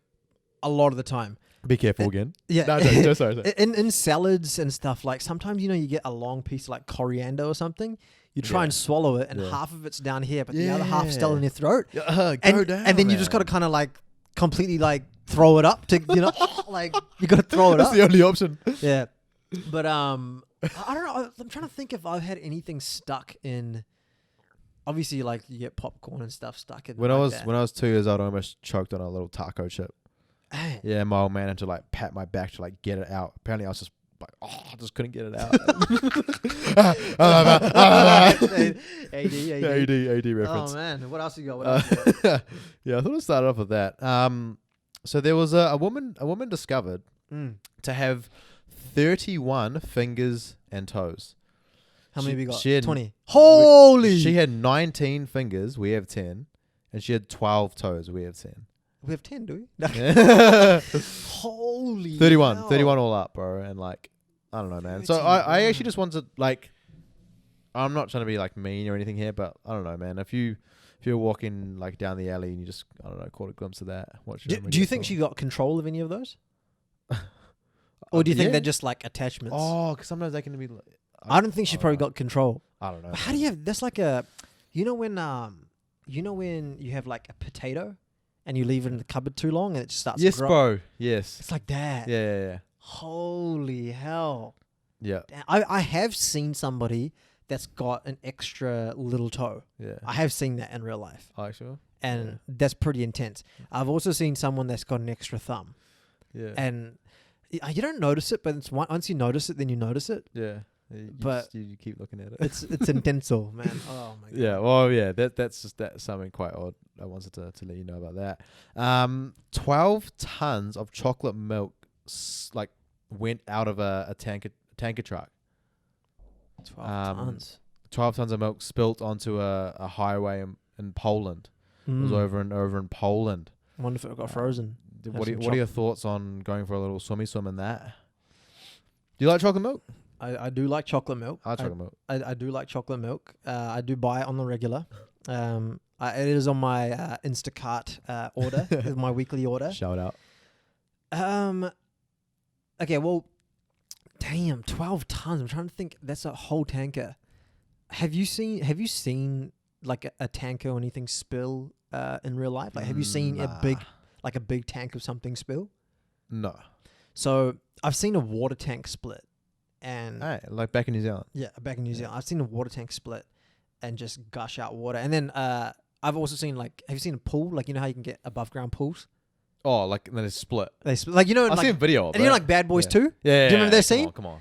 [SPEAKER 3] a lot of the time.
[SPEAKER 2] be careful again.
[SPEAKER 3] Yeah,
[SPEAKER 2] No, sorry.
[SPEAKER 3] in salads and stuff. Like sometimes you get a long piece of like coriander or something. You try and swallow it, and half of it's down here, but the other half's still in your throat.
[SPEAKER 2] Go down,
[SPEAKER 3] and then you just got to kind of like completely like throw it up to like you got to throw it
[SPEAKER 2] That's
[SPEAKER 3] up.
[SPEAKER 2] the only option.
[SPEAKER 3] Yeah, but I don't know. I'm trying to think if I've had anything stuck in. Obviously, like you get popcorn and stuff stuck in.
[SPEAKER 2] When I was 2 years old, I almost choked on a little taco chip.
[SPEAKER 3] Hey.
[SPEAKER 2] Yeah, my old man had to like pat my back to like get it out. Apparently, I was just like, I just couldn't get it out. AD reference.
[SPEAKER 3] Oh man, what else you got? What else you got?
[SPEAKER 2] Yeah, I thought I'd start off with that. So there was a woman discovered to have 31 fingers and toes.
[SPEAKER 3] How many have you got?
[SPEAKER 2] She had
[SPEAKER 3] 20. Holy!
[SPEAKER 2] She had 19 fingers. We have 10, and she had 12 toes. We have 10.
[SPEAKER 3] We have 10, do we?
[SPEAKER 2] Yeah.
[SPEAKER 3] Holy
[SPEAKER 2] 31
[SPEAKER 3] hell.
[SPEAKER 2] 31 all up, bro. And like, I don't know, man. So I actually just wanted, like, I'm not trying to be like mean or anything here, but I don't know, man. If you're walking like down the alley and you just, I don't know, caught a glimpse of that,
[SPEAKER 3] do you think she got control of any of those? Or do you think they're just like attachments?
[SPEAKER 2] Oh, because sometimes they can be like,
[SPEAKER 3] I don't think she probably got control.
[SPEAKER 2] I don't know.
[SPEAKER 3] But how do you have, that's like a, when you have like a potato and you leave it in the cupboard too long and it just starts to grow?
[SPEAKER 2] Bro. Yes.
[SPEAKER 3] It's like that.
[SPEAKER 2] Yeah.
[SPEAKER 3] Holy hell.
[SPEAKER 2] Yeah.
[SPEAKER 3] I have seen somebody that's got an extra little toe.
[SPEAKER 2] Yeah.
[SPEAKER 3] I have seen that in real life.
[SPEAKER 2] Actually.
[SPEAKER 3] And that's pretty intense. I've also seen someone that's got an extra thumb.
[SPEAKER 2] Yeah.
[SPEAKER 3] And you don't notice it, but it's once you notice it, then you notice it.
[SPEAKER 2] Yeah.
[SPEAKER 3] But
[SPEAKER 2] you keep looking at it.
[SPEAKER 3] It's intenso, man. Oh my god.
[SPEAKER 2] Yeah, well, yeah, that's something quite odd. I wanted to let you know about that. 12 tons of chocolate milk like went out of a tanker truck.
[SPEAKER 3] 12 tons.
[SPEAKER 2] 12 tons of milk spilt onto a highway in Poland. It was over in Poland.
[SPEAKER 3] I wonder if it got frozen.
[SPEAKER 2] What are your thoughts on going for a little swim in that? Do you like chocolate milk?
[SPEAKER 3] I do like chocolate milk.
[SPEAKER 2] I like chocolate milk.
[SPEAKER 3] I do like chocolate milk. I do buy it on the regular. It is on my Instacart order. It's my weekly order.
[SPEAKER 2] Shout out.
[SPEAKER 3] Okay, well, damn, 12 tons. I'm trying to think. That's a whole tanker. Have you seen like a tanker or anything spill in real life? Like, have you seen a big tank of something spill?
[SPEAKER 2] No.
[SPEAKER 3] So I've seen a water tank split. And
[SPEAKER 2] like back in New Zealand.
[SPEAKER 3] Yeah, back in New Zealand. I've seen a water tank split and just gush out water. And then I've also seen have you seen a pool? Like, you know how you can get above ground pools?
[SPEAKER 2] Oh, like then it's split.
[SPEAKER 3] They split. Like, you know,
[SPEAKER 2] I've seen a video of it.
[SPEAKER 3] And you know, like Bad Boys 2?
[SPEAKER 2] Yeah.
[SPEAKER 3] Do you remember that scene?
[SPEAKER 2] Come on.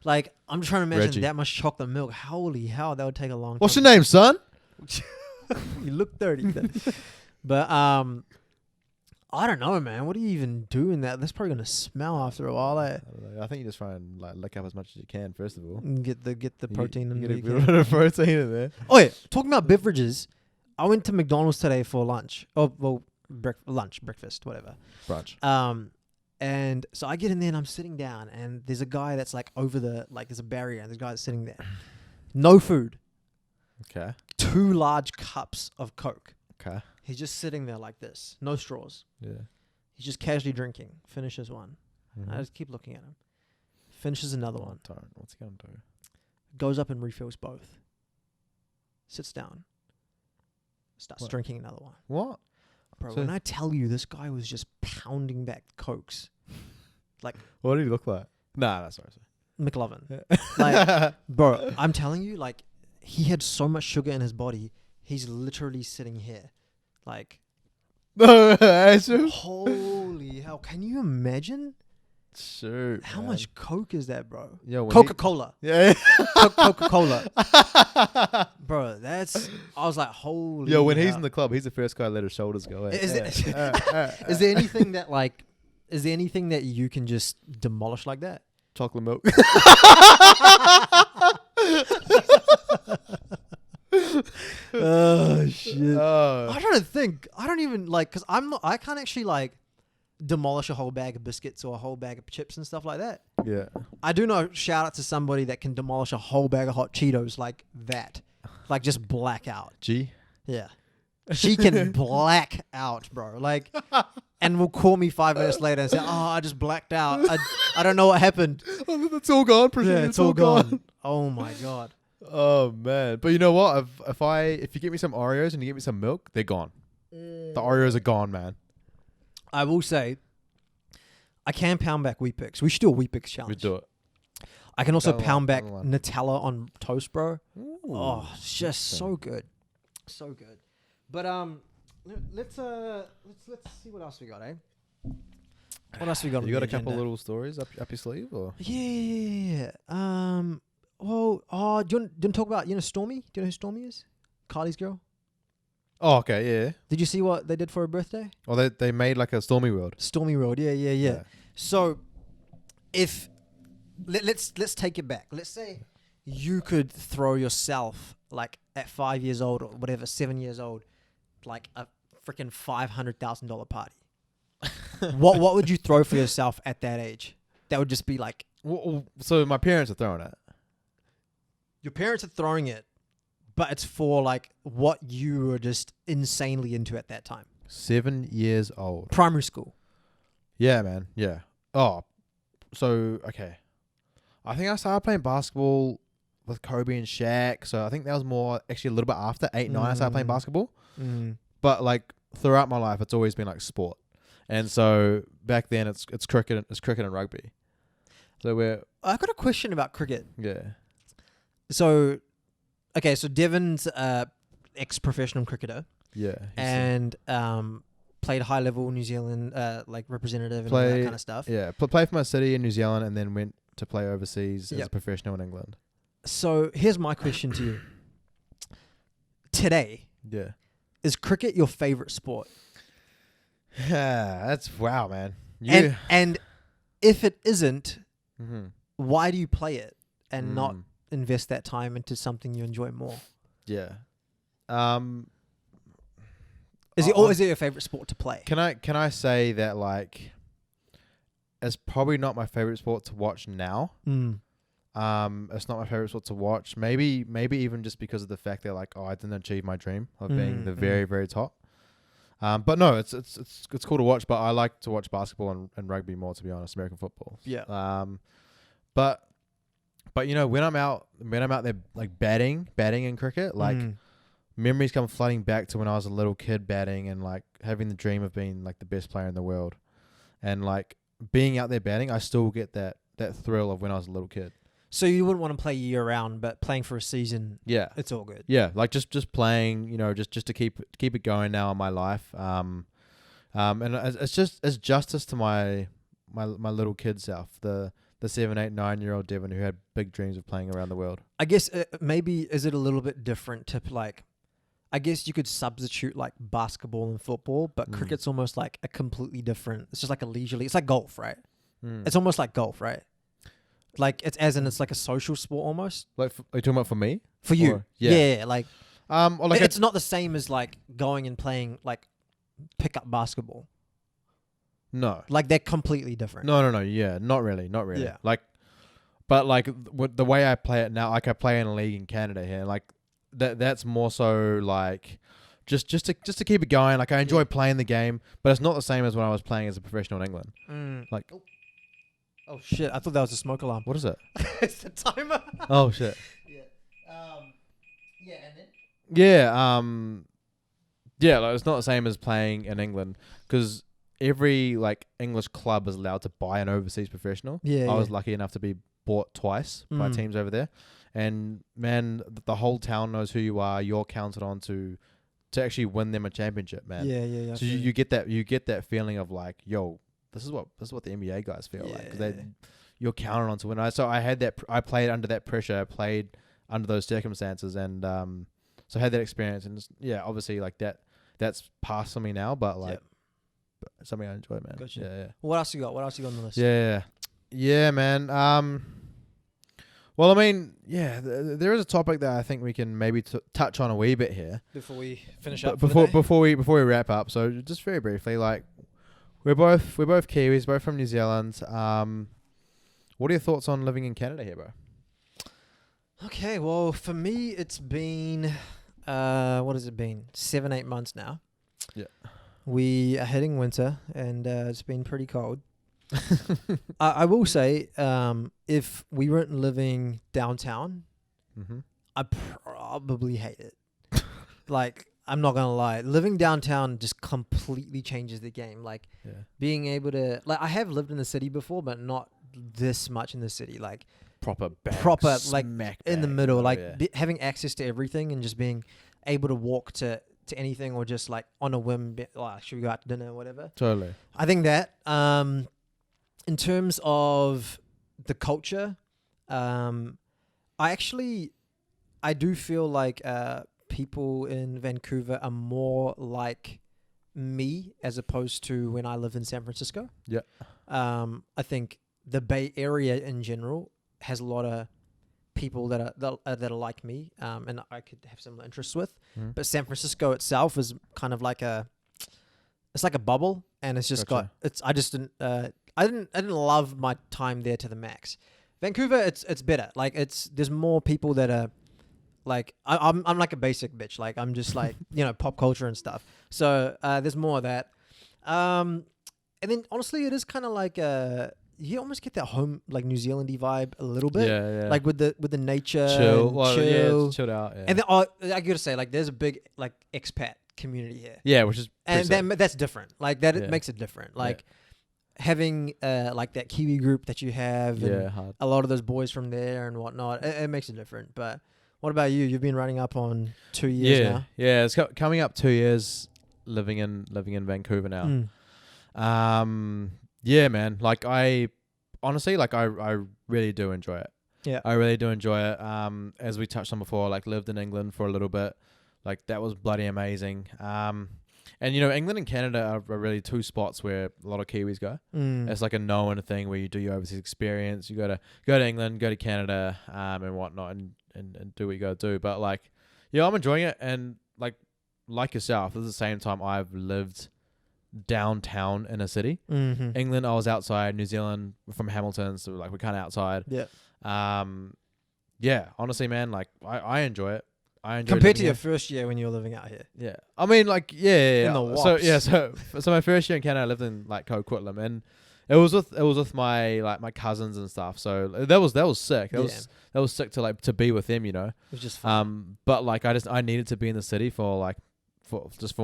[SPEAKER 3] Like, I'm trying to imagine
[SPEAKER 2] Reggie.
[SPEAKER 3] that much chocolate milk. Holy hell, that would take a long time.
[SPEAKER 2] What's your name, son?
[SPEAKER 3] You look dirty. But I don't know, man. What do you even do in that? That's probably gonna smell after a while.
[SPEAKER 2] I don't know. I think you just try and like lick up as much as you can first of all.
[SPEAKER 3] Get the protein in
[SPEAKER 2] Get
[SPEAKER 3] there.
[SPEAKER 2] a bit of protein in there.
[SPEAKER 3] Oh yeah, talking about beverages, I went to McDonald's today for lunch. Oh well, breakfast, whatever.
[SPEAKER 2] Brunch.
[SPEAKER 3] And so I get in there and I'm sitting down and there's a guy that's like over there's a barrier and there's a guy that's sitting there. No food.
[SPEAKER 2] Okay.
[SPEAKER 3] 2 large cups of Coke.
[SPEAKER 2] Okay.
[SPEAKER 3] He's just sitting there like this. No straws.
[SPEAKER 2] Yeah.
[SPEAKER 3] He's just casually drinking. Finishes one.
[SPEAKER 2] Mm-hmm.
[SPEAKER 3] I just keep looking at him. Finishes another one.
[SPEAKER 2] What's he gonna do?
[SPEAKER 3] Goes up and refills both. Sits down. Starts drinking another one.
[SPEAKER 2] What?
[SPEAKER 3] Bro,
[SPEAKER 2] So
[SPEAKER 3] when I tell you this guy was just pounding back Cokes. Like,
[SPEAKER 2] what did he look like? Nah, sorry.
[SPEAKER 3] McLovin. Like, bro, I'm telling you, like, he had so much sugar in his body, he's literally sitting here. Like,
[SPEAKER 2] No,
[SPEAKER 3] holy hell. Can you imagine?
[SPEAKER 2] Shoot.
[SPEAKER 3] How
[SPEAKER 2] man.
[SPEAKER 3] much Coke is that, bro?
[SPEAKER 2] Yo, when
[SPEAKER 3] Coca-Cola.
[SPEAKER 2] Yeah.
[SPEAKER 3] Coca-Cola. Bro, I was like, holy.
[SPEAKER 2] Yo, when he's
[SPEAKER 3] hell.
[SPEAKER 2] in the club, he's the first guy to let his shoulders go.
[SPEAKER 3] Is there anything that is there anything that you can just demolish like that?
[SPEAKER 2] Chocolate milk.
[SPEAKER 3] Oh shit!
[SPEAKER 2] Oh.
[SPEAKER 3] I'm trying to think. I don't even because I can't actually demolish a whole bag of biscuits or a whole bag of chips and stuff like that.
[SPEAKER 2] Yeah.
[SPEAKER 3] I do know. Shout out to somebody that can demolish a whole bag of hot Cheetos like that, just black out.
[SPEAKER 2] G.
[SPEAKER 3] Yeah, she can black out, bro. And will call me 5 minutes later and say, "Oh, I just blacked out. I don't know what happened."
[SPEAKER 2] It's all gone, Prashit.
[SPEAKER 3] Yeah, it's all gone. Oh my god.
[SPEAKER 2] Oh man. But you know what? If you get me some Oreos and you get me some milk, they're gone. The Oreos are gone, man.
[SPEAKER 3] I will say, I can pound back Wheat Pix. We should do a Wheat Pix challenge.
[SPEAKER 2] We do it.
[SPEAKER 3] I can also
[SPEAKER 2] Another
[SPEAKER 3] pound back
[SPEAKER 2] one.
[SPEAKER 3] Nutella on toast, bro.
[SPEAKER 2] Ooh,
[SPEAKER 3] Oh, it's just so good, so good. But let's see what else we got, eh? What else we got?
[SPEAKER 2] You
[SPEAKER 3] on
[SPEAKER 2] got
[SPEAKER 3] the
[SPEAKER 2] a couple
[SPEAKER 3] agenda?
[SPEAKER 2] little stories up your sleeve, or?
[SPEAKER 3] Yeah. Well, do you want to talk about Stormy? Do you know who Stormy is? Kylie's girl.
[SPEAKER 2] Oh, okay, yeah.
[SPEAKER 3] Did you see what they did for her birthday?
[SPEAKER 2] Well, they made like a Stormy World.
[SPEAKER 3] Stormy World. Yeah. So, let's take it back. Let's say you could throw yourself at 5 years old or whatever, 7 years old, a freaking $500,000 party. What would you throw for yourself at that age? That would just be
[SPEAKER 2] Well, so my parents are throwing it.
[SPEAKER 3] your parents are throwing it, but it's for what you were just insanely into at that time.
[SPEAKER 2] 7 years old.
[SPEAKER 3] Primary school.
[SPEAKER 2] Yeah, man. Yeah. Oh, so okay. I think I started playing basketball with Kobe and Shaq. So I think that was more actually a little bit after 8, 9. I started playing basketball. But throughout my life, it's always been sport. And so back then, it's cricket. It's cricket and rugby. So
[SPEAKER 3] I got a question about cricket.
[SPEAKER 2] yeah.
[SPEAKER 3] So, okay, so Devon's ex-professional cricketer
[SPEAKER 2] Yeah.
[SPEAKER 3] and played high level New Zealand representative and all that kind of stuff.
[SPEAKER 2] Yeah. Played for my city in New Zealand and then went to play overseas as
[SPEAKER 3] Yep.
[SPEAKER 2] a professional in England.
[SPEAKER 3] So here's my question to you. Today,
[SPEAKER 2] Yeah.
[SPEAKER 3] is cricket your favorite sport?
[SPEAKER 2] Yeah. That's wow, man. You.
[SPEAKER 3] And if it isn't,
[SPEAKER 2] Mm-hmm.
[SPEAKER 3] why do you play it and not invest that time into something you enjoy more?
[SPEAKER 2] Yeah.
[SPEAKER 3] Is it your favorite sport to play?
[SPEAKER 2] Can I say that it's probably not my favorite sport to watch now. It's not my favorite sport to watch. Maybe even just because of the fact that I didn't achieve my dream of being the very, very top. But no, it's cool to watch. But I like to watch basketball and rugby more, to be honest. American football.
[SPEAKER 3] Yeah.
[SPEAKER 2] But when I'm out there batting in cricket, memories come flooding back to when I was a little kid batting and having the dream of being the best player in the world, and being out there batting, I still get that thrill of when I was a little kid.
[SPEAKER 3] So you wouldn't want to play year round, but playing for a season,
[SPEAKER 2] Yeah,
[SPEAKER 3] it's all good.
[SPEAKER 2] yeah, just playing, just to keep it going now in my life. And it's just as justice to my little kid self, the 7, 8, 9-year-old Devon who had big dreams of playing around the world.
[SPEAKER 3] I guess maybe is it a little bit different to I guess you could substitute basketball and football, but cricket's almost a completely different. It's just a leisurely. It's like golf, right? It's almost like golf, right? It's as in it's a social sport almost.
[SPEAKER 2] Are you talking about for me?
[SPEAKER 3] For you,
[SPEAKER 2] Or-
[SPEAKER 3] yeah.
[SPEAKER 2] Or
[SPEAKER 3] It's not the same as going and playing pickup basketball.
[SPEAKER 2] no.
[SPEAKER 3] They're completely different.
[SPEAKER 2] No. Yeah, not really.
[SPEAKER 3] Yeah.
[SPEAKER 2] But the way I play it now, I play in a league in Canada here. That's more so just to keep it going. I enjoy playing the game, but it's not the same as when I was playing as a professional in England.
[SPEAKER 3] Oh shit! I thought that was a smoke alarm.
[SPEAKER 2] What is it?
[SPEAKER 3] It's the timer.
[SPEAKER 2] Oh shit.
[SPEAKER 3] Yeah. Yeah, and then.
[SPEAKER 2] Yeah. Yeah. It's not the same as playing in England because every English club is allowed to buy an overseas professional.
[SPEAKER 3] Yeah.
[SPEAKER 2] I was lucky enough to be bought twice by teams over there, and man, the whole town knows who you are. You're counted on to actually win them a championship, man.
[SPEAKER 3] Yeah.
[SPEAKER 2] So you get that feeling of yo, this is what the NBA guys feel like. 'Cause
[SPEAKER 3] Yeah.
[SPEAKER 2] you're counted on to win. So I had that. I played under that pressure. I played under those circumstances, and so I had that experience. And obviously like that's past for me now, but like but something I enjoy, man.
[SPEAKER 3] Gotcha.
[SPEAKER 2] Yeah.
[SPEAKER 3] What else you got? What else you got on the list?
[SPEAKER 2] Yeah, man. Well, I mean, there is a topic that I think we can maybe touch on a wee bit here
[SPEAKER 3] Before we finish
[SPEAKER 2] But
[SPEAKER 3] up.
[SPEAKER 2] before we wrap up. So just very briefly, like we're both Kiwis, both from New Zealand. What are your thoughts on living in Canada here, bro?
[SPEAKER 3] Okay, well, for me, it's been, what has it been? 7-8 months now.
[SPEAKER 2] Yeah.
[SPEAKER 3] We are hitting winter, and it's been pretty cold. I will say, if we weren't living downtown,
[SPEAKER 2] Mm-hmm.
[SPEAKER 3] I'd probably hate it. Like, I'm not gonna lie, living downtown just completely changes the game. Like, being able to, like, I have lived in the city before, but not this much in the city. Like,
[SPEAKER 2] Proper,
[SPEAKER 3] like
[SPEAKER 2] smack
[SPEAKER 3] in the
[SPEAKER 2] bang,
[SPEAKER 3] middle,
[SPEAKER 2] bro,
[SPEAKER 3] like
[SPEAKER 2] yeah.
[SPEAKER 3] having access to everything and just being able to walk to anything, or just like on a whim, should we go out to dinner or whatever.
[SPEAKER 2] Totally.
[SPEAKER 3] I think that in terms of the culture, I do feel like people in Vancouver are more like me as opposed to when I lived in San Francisco.
[SPEAKER 2] Yeah.
[SPEAKER 3] I think the Bay Area in general has a lot of people that are like me, and I could have similar interests with.
[SPEAKER 2] Mm.
[SPEAKER 3] But San Francisco itself is kind of like it's like a bubble, and it's just
[SPEAKER 2] Gotcha.
[SPEAKER 3] I didn't love my time there to the max. Vancouver, it's better. Like there's more people that are like I'm like a basic bitch. Like I'm just like pop culture and stuff. So there's more of that. And then honestly, it is kind of like you almost get that home like New Zealandy vibe a little bit.
[SPEAKER 2] Yeah.
[SPEAKER 3] Like with the nature,
[SPEAKER 2] chill.
[SPEAKER 3] and
[SPEAKER 2] Well,
[SPEAKER 3] chill.
[SPEAKER 2] yeah, it's chilled out. Yeah.
[SPEAKER 3] And then I gotta say, like, there's a big like expat community here.
[SPEAKER 2] Yeah, which is
[SPEAKER 3] And that's different. Like that,
[SPEAKER 2] Yeah.
[SPEAKER 3] it makes it different. Like having like that Kiwi group that you have, and
[SPEAKER 2] hard.
[SPEAKER 3] a lot of those boys from there and whatnot. It makes it different. But what about you? You've been running up on 2 years now.
[SPEAKER 2] Yeah, it's coming up 2 years living in Vancouver now.
[SPEAKER 3] Mm.
[SPEAKER 2] Yeah, man. Like I honestly, like I really do enjoy it.
[SPEAKER 3] Yeah.
[SPEAKER 2] I really do enjoy it. As we touched on before, like lived in England for a little bit. Like that was bloody amazing. And England and Canada are really two spots where a lot of Kiwis go.
[SPEAKER 3] Mm.
[SPEAKER 2] It's like a known thing where you do your overseas experience. You go to England, go to Canada, and whatnot, and do what you got to do. But like, I'm enjoying it, and like yourself, at the same time, I've lived downtown in a city.
[SPEAKER 3] Mm-hmm.
[SPEAKER 2] England, I was outside. New Zealand, from Hamilton, so like we're kind of outside.
[SPEAKER 3] Yeah.
[SPEAKER 2] Yeah. Honestly, man, like I enjoy it. I enjoy
[SPEAKER 3] Compared to
[SPEAKER 2] living
[SPEAKER 3] your
[SPEAKER 2] here.
[SPEAKER 3] first year when you were living out here.
[SPEAKER 2] Yeah. I mean, like, yeah.
[SPEAKER 3] In the
[SPEAKER 2] So
[SPEAKER 3] wops.
[SPEAKER 2] yeah, so my first year in Canada, I lived in like Coquitlam, and it was with my cousins and stuff. So that was sick. That was sick to be with them,
[SPEAKER 3] It was just
[SPEAKER 2] But like I needed to be in the city for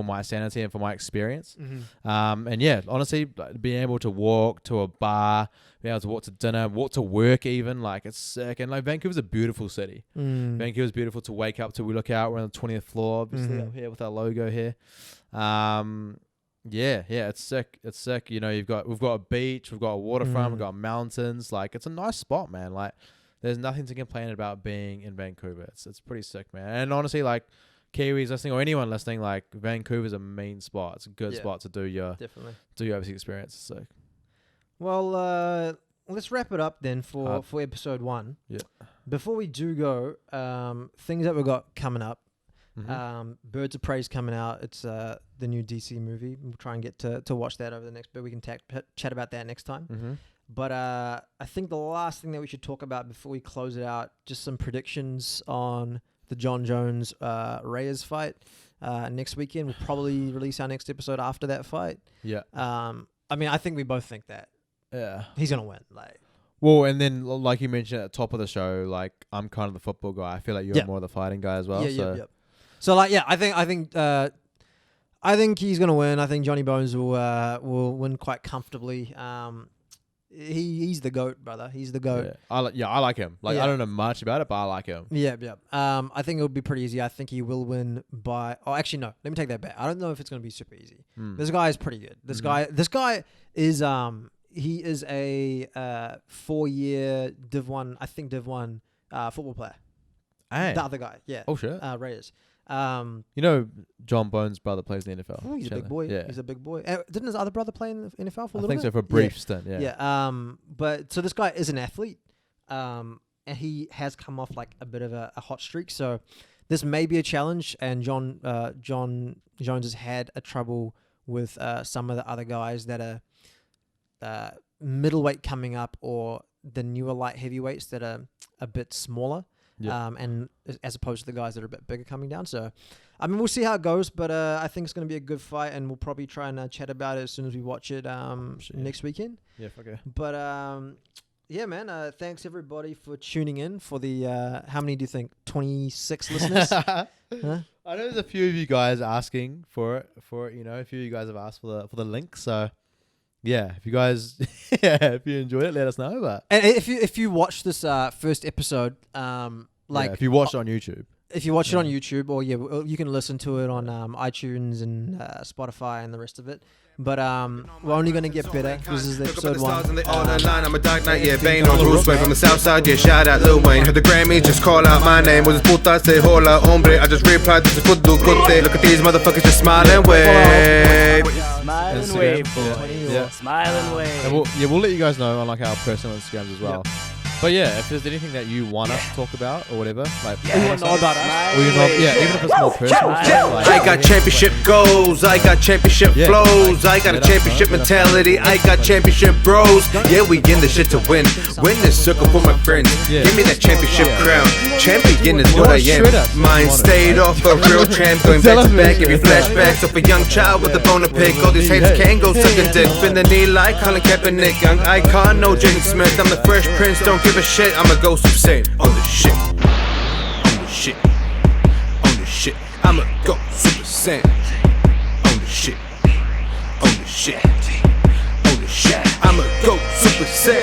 [SPEAKER 2] my sanity and for my experience.
[SPEAKER 3] Mm-hmm.
[SPEAKER 2] And yeah, honestly, like, being able to walk to a bar, being able to walk to dinner, walk to work even, like it's sick. And like Vancouver's a beautiful city.
[SPEAKER 3] Mm.
[SPEAKER 2] Vancouver's beautiful to wake up to. We look out, we're on the 20th floor, obviously up here with our logo here. Yeah, it's sick. It's sick. We've got a beach, we've got a waterfront, we've got mountains. Like it's a nice spot, man. Like there's nothing to complain about being in Vancouver. It's pretty sick, man. And honestly, like Kiwis listening or anyone listening, like Vancouver's a mean spot. It's a good spot to do your overseas experience. So,
[SPEAKER 3] well, let's wrap it up then for episode 1.
[SPEAKER 2] Yeah.
[SPEAKER 3] Before we do go, things that we've got coming up.
[SPEAKER 2] Mm-hmm.
[SPEAKER 3] Birds of Prey's coming out. It's the new DC movie. We'll try and get to watch that over the next bit. We can chat about that next time.
[SPEAKER 2] Mm-hmm.
[SPEAKER 3] But I think the last thing that we should talk about before we close it out, just some predictions on the John Jones Reyes fight next weekend. We'll probably release our next episode after that fight.
[SPEAKER 2] Yeah.
[SPEAKER 3] I mean, I think we both think that he's gonna win. Like,
[SPEAKER 2] well, and then like you mentioned at the top of the show, like I'm kind of the football guy. I feel like you're more the fighting guy as well.
[SPEAKER 3] So like, I think he's gonna win. I think Johnny Bones will win quite comfortably. he's the GOAT, brother. He's the GOAT.
[SPEAKER 2] Yeah, I like him. Like,
[SPEAKER 3] Yeah.
[SPEAKER 2] I don't know much about it, but I like him.
[SPEAKER 3] Yeah. I think it'll be pretty easy. I think he will win by. Oh, actually, no. Let me take that back. I don't know if it's going to be super easy. This guy is pretty good. This guy is he is a 4-year Div 1, I think Div 1 football player.
[SPEAKER 2] Hey.
[SPEAKER 3] The other guy, yeah.
[SPEAKER 2] Oh shit.
[SPEAKER 3] Raiders.
[SPEAKER 2] You know, John Bones' brother plays in the NFL.
[SPEAKER 3] Oh, he's a big boy.
[SPEAKER 2] Yeah.
[SPEAKER 3] He's a big boy. Didn't his other brother play in the NFL for a little bit?
[SPEAKER 2] I think so, for a brief stint. Yeah.
[SPEAKER 3] Yeah. But so this guy is an athlete. And he has come off like a bit of a hot streak. So this may be a challenge. And John Jones has had a trouble with some of the other guys that are middleweight coming up, or the newer light heavyweights that are a bit smaller.
[SPEAKER 2] Yeah.
[SPEAKER 3] And as opposed to the guys that are a bit bigger coming down. So, I mean, we'll see how it goes, but I think it's going to be a good fight, and we'll probably try and chat about it as soon as we watch it next weekend.
[SPEAKER 2] Yeah, okay.
[SPEAKER 3] But yeah, man, thanks everybody for tuning in for the, how many do you think? 26 listeners? Huh?
[SPEAKER 2] I know there's a few of you guys asking for it, a few of you guys have asked for the link, so yeah, if you guys, if you enjoyed it, let us know. But
[SPEAKER 3] And if you watch this first episode,
[SPEAKER 2] if you watched it on YouTube.
[SPEAKER 3] If you watch it on YouTube, or you can listen to it on iTunes and Spotify and the rest of it. But we're only gonna get better. This is episode 1.
[SPEAKER 1] I'm a dark knight, yeah, Bane on Bruce Wayne from the south side, yeah, shout out Lil Wayne. Heard the Grammys, just call out my name. Was puta, say hola, hombre. I just replied, this is kudu kote. Look at these motherfuckers just smile and wave.
[SPEAKER 4] Smile and
[SPEAKER 2] Instagram,
[SPEAKER 4] wave, boy.
[SPEAKER 2] yeah.
[SPEAKER 4] Smile and wave.
[SPEAKER 2] And we'll let you guys know on like our personal Instagrams as well. But yeah, if there's anything that you want us to talk about or whatever, like
[SPEAKER 3] You want to know about us?
[SPEAKER 2] or you know, even if it's more personal stuff, like,
[SPEAKER 1] I got championship goals, I got championship flows, I got a championship mentality, I got championship bros. Yeah, we in the shit to win. Win this circle for my friends. Give me that championship crown. Champion is what I am. Mine stayed off a real champ, going back to back. Give you flashbacks of a young child with a bone to pick. All these haters can go suck a dick. Been the knee like Colin Kaepernick. Young icon, no Jaden Smith. I'm the Fresh Prince, don't give a shit. I'ma go Super Saiyan on the shit. On the shit. On the shit. I'ma go Super Saiyan. On the shit. On the shit. On the shit. I'ma go Super Saiyan.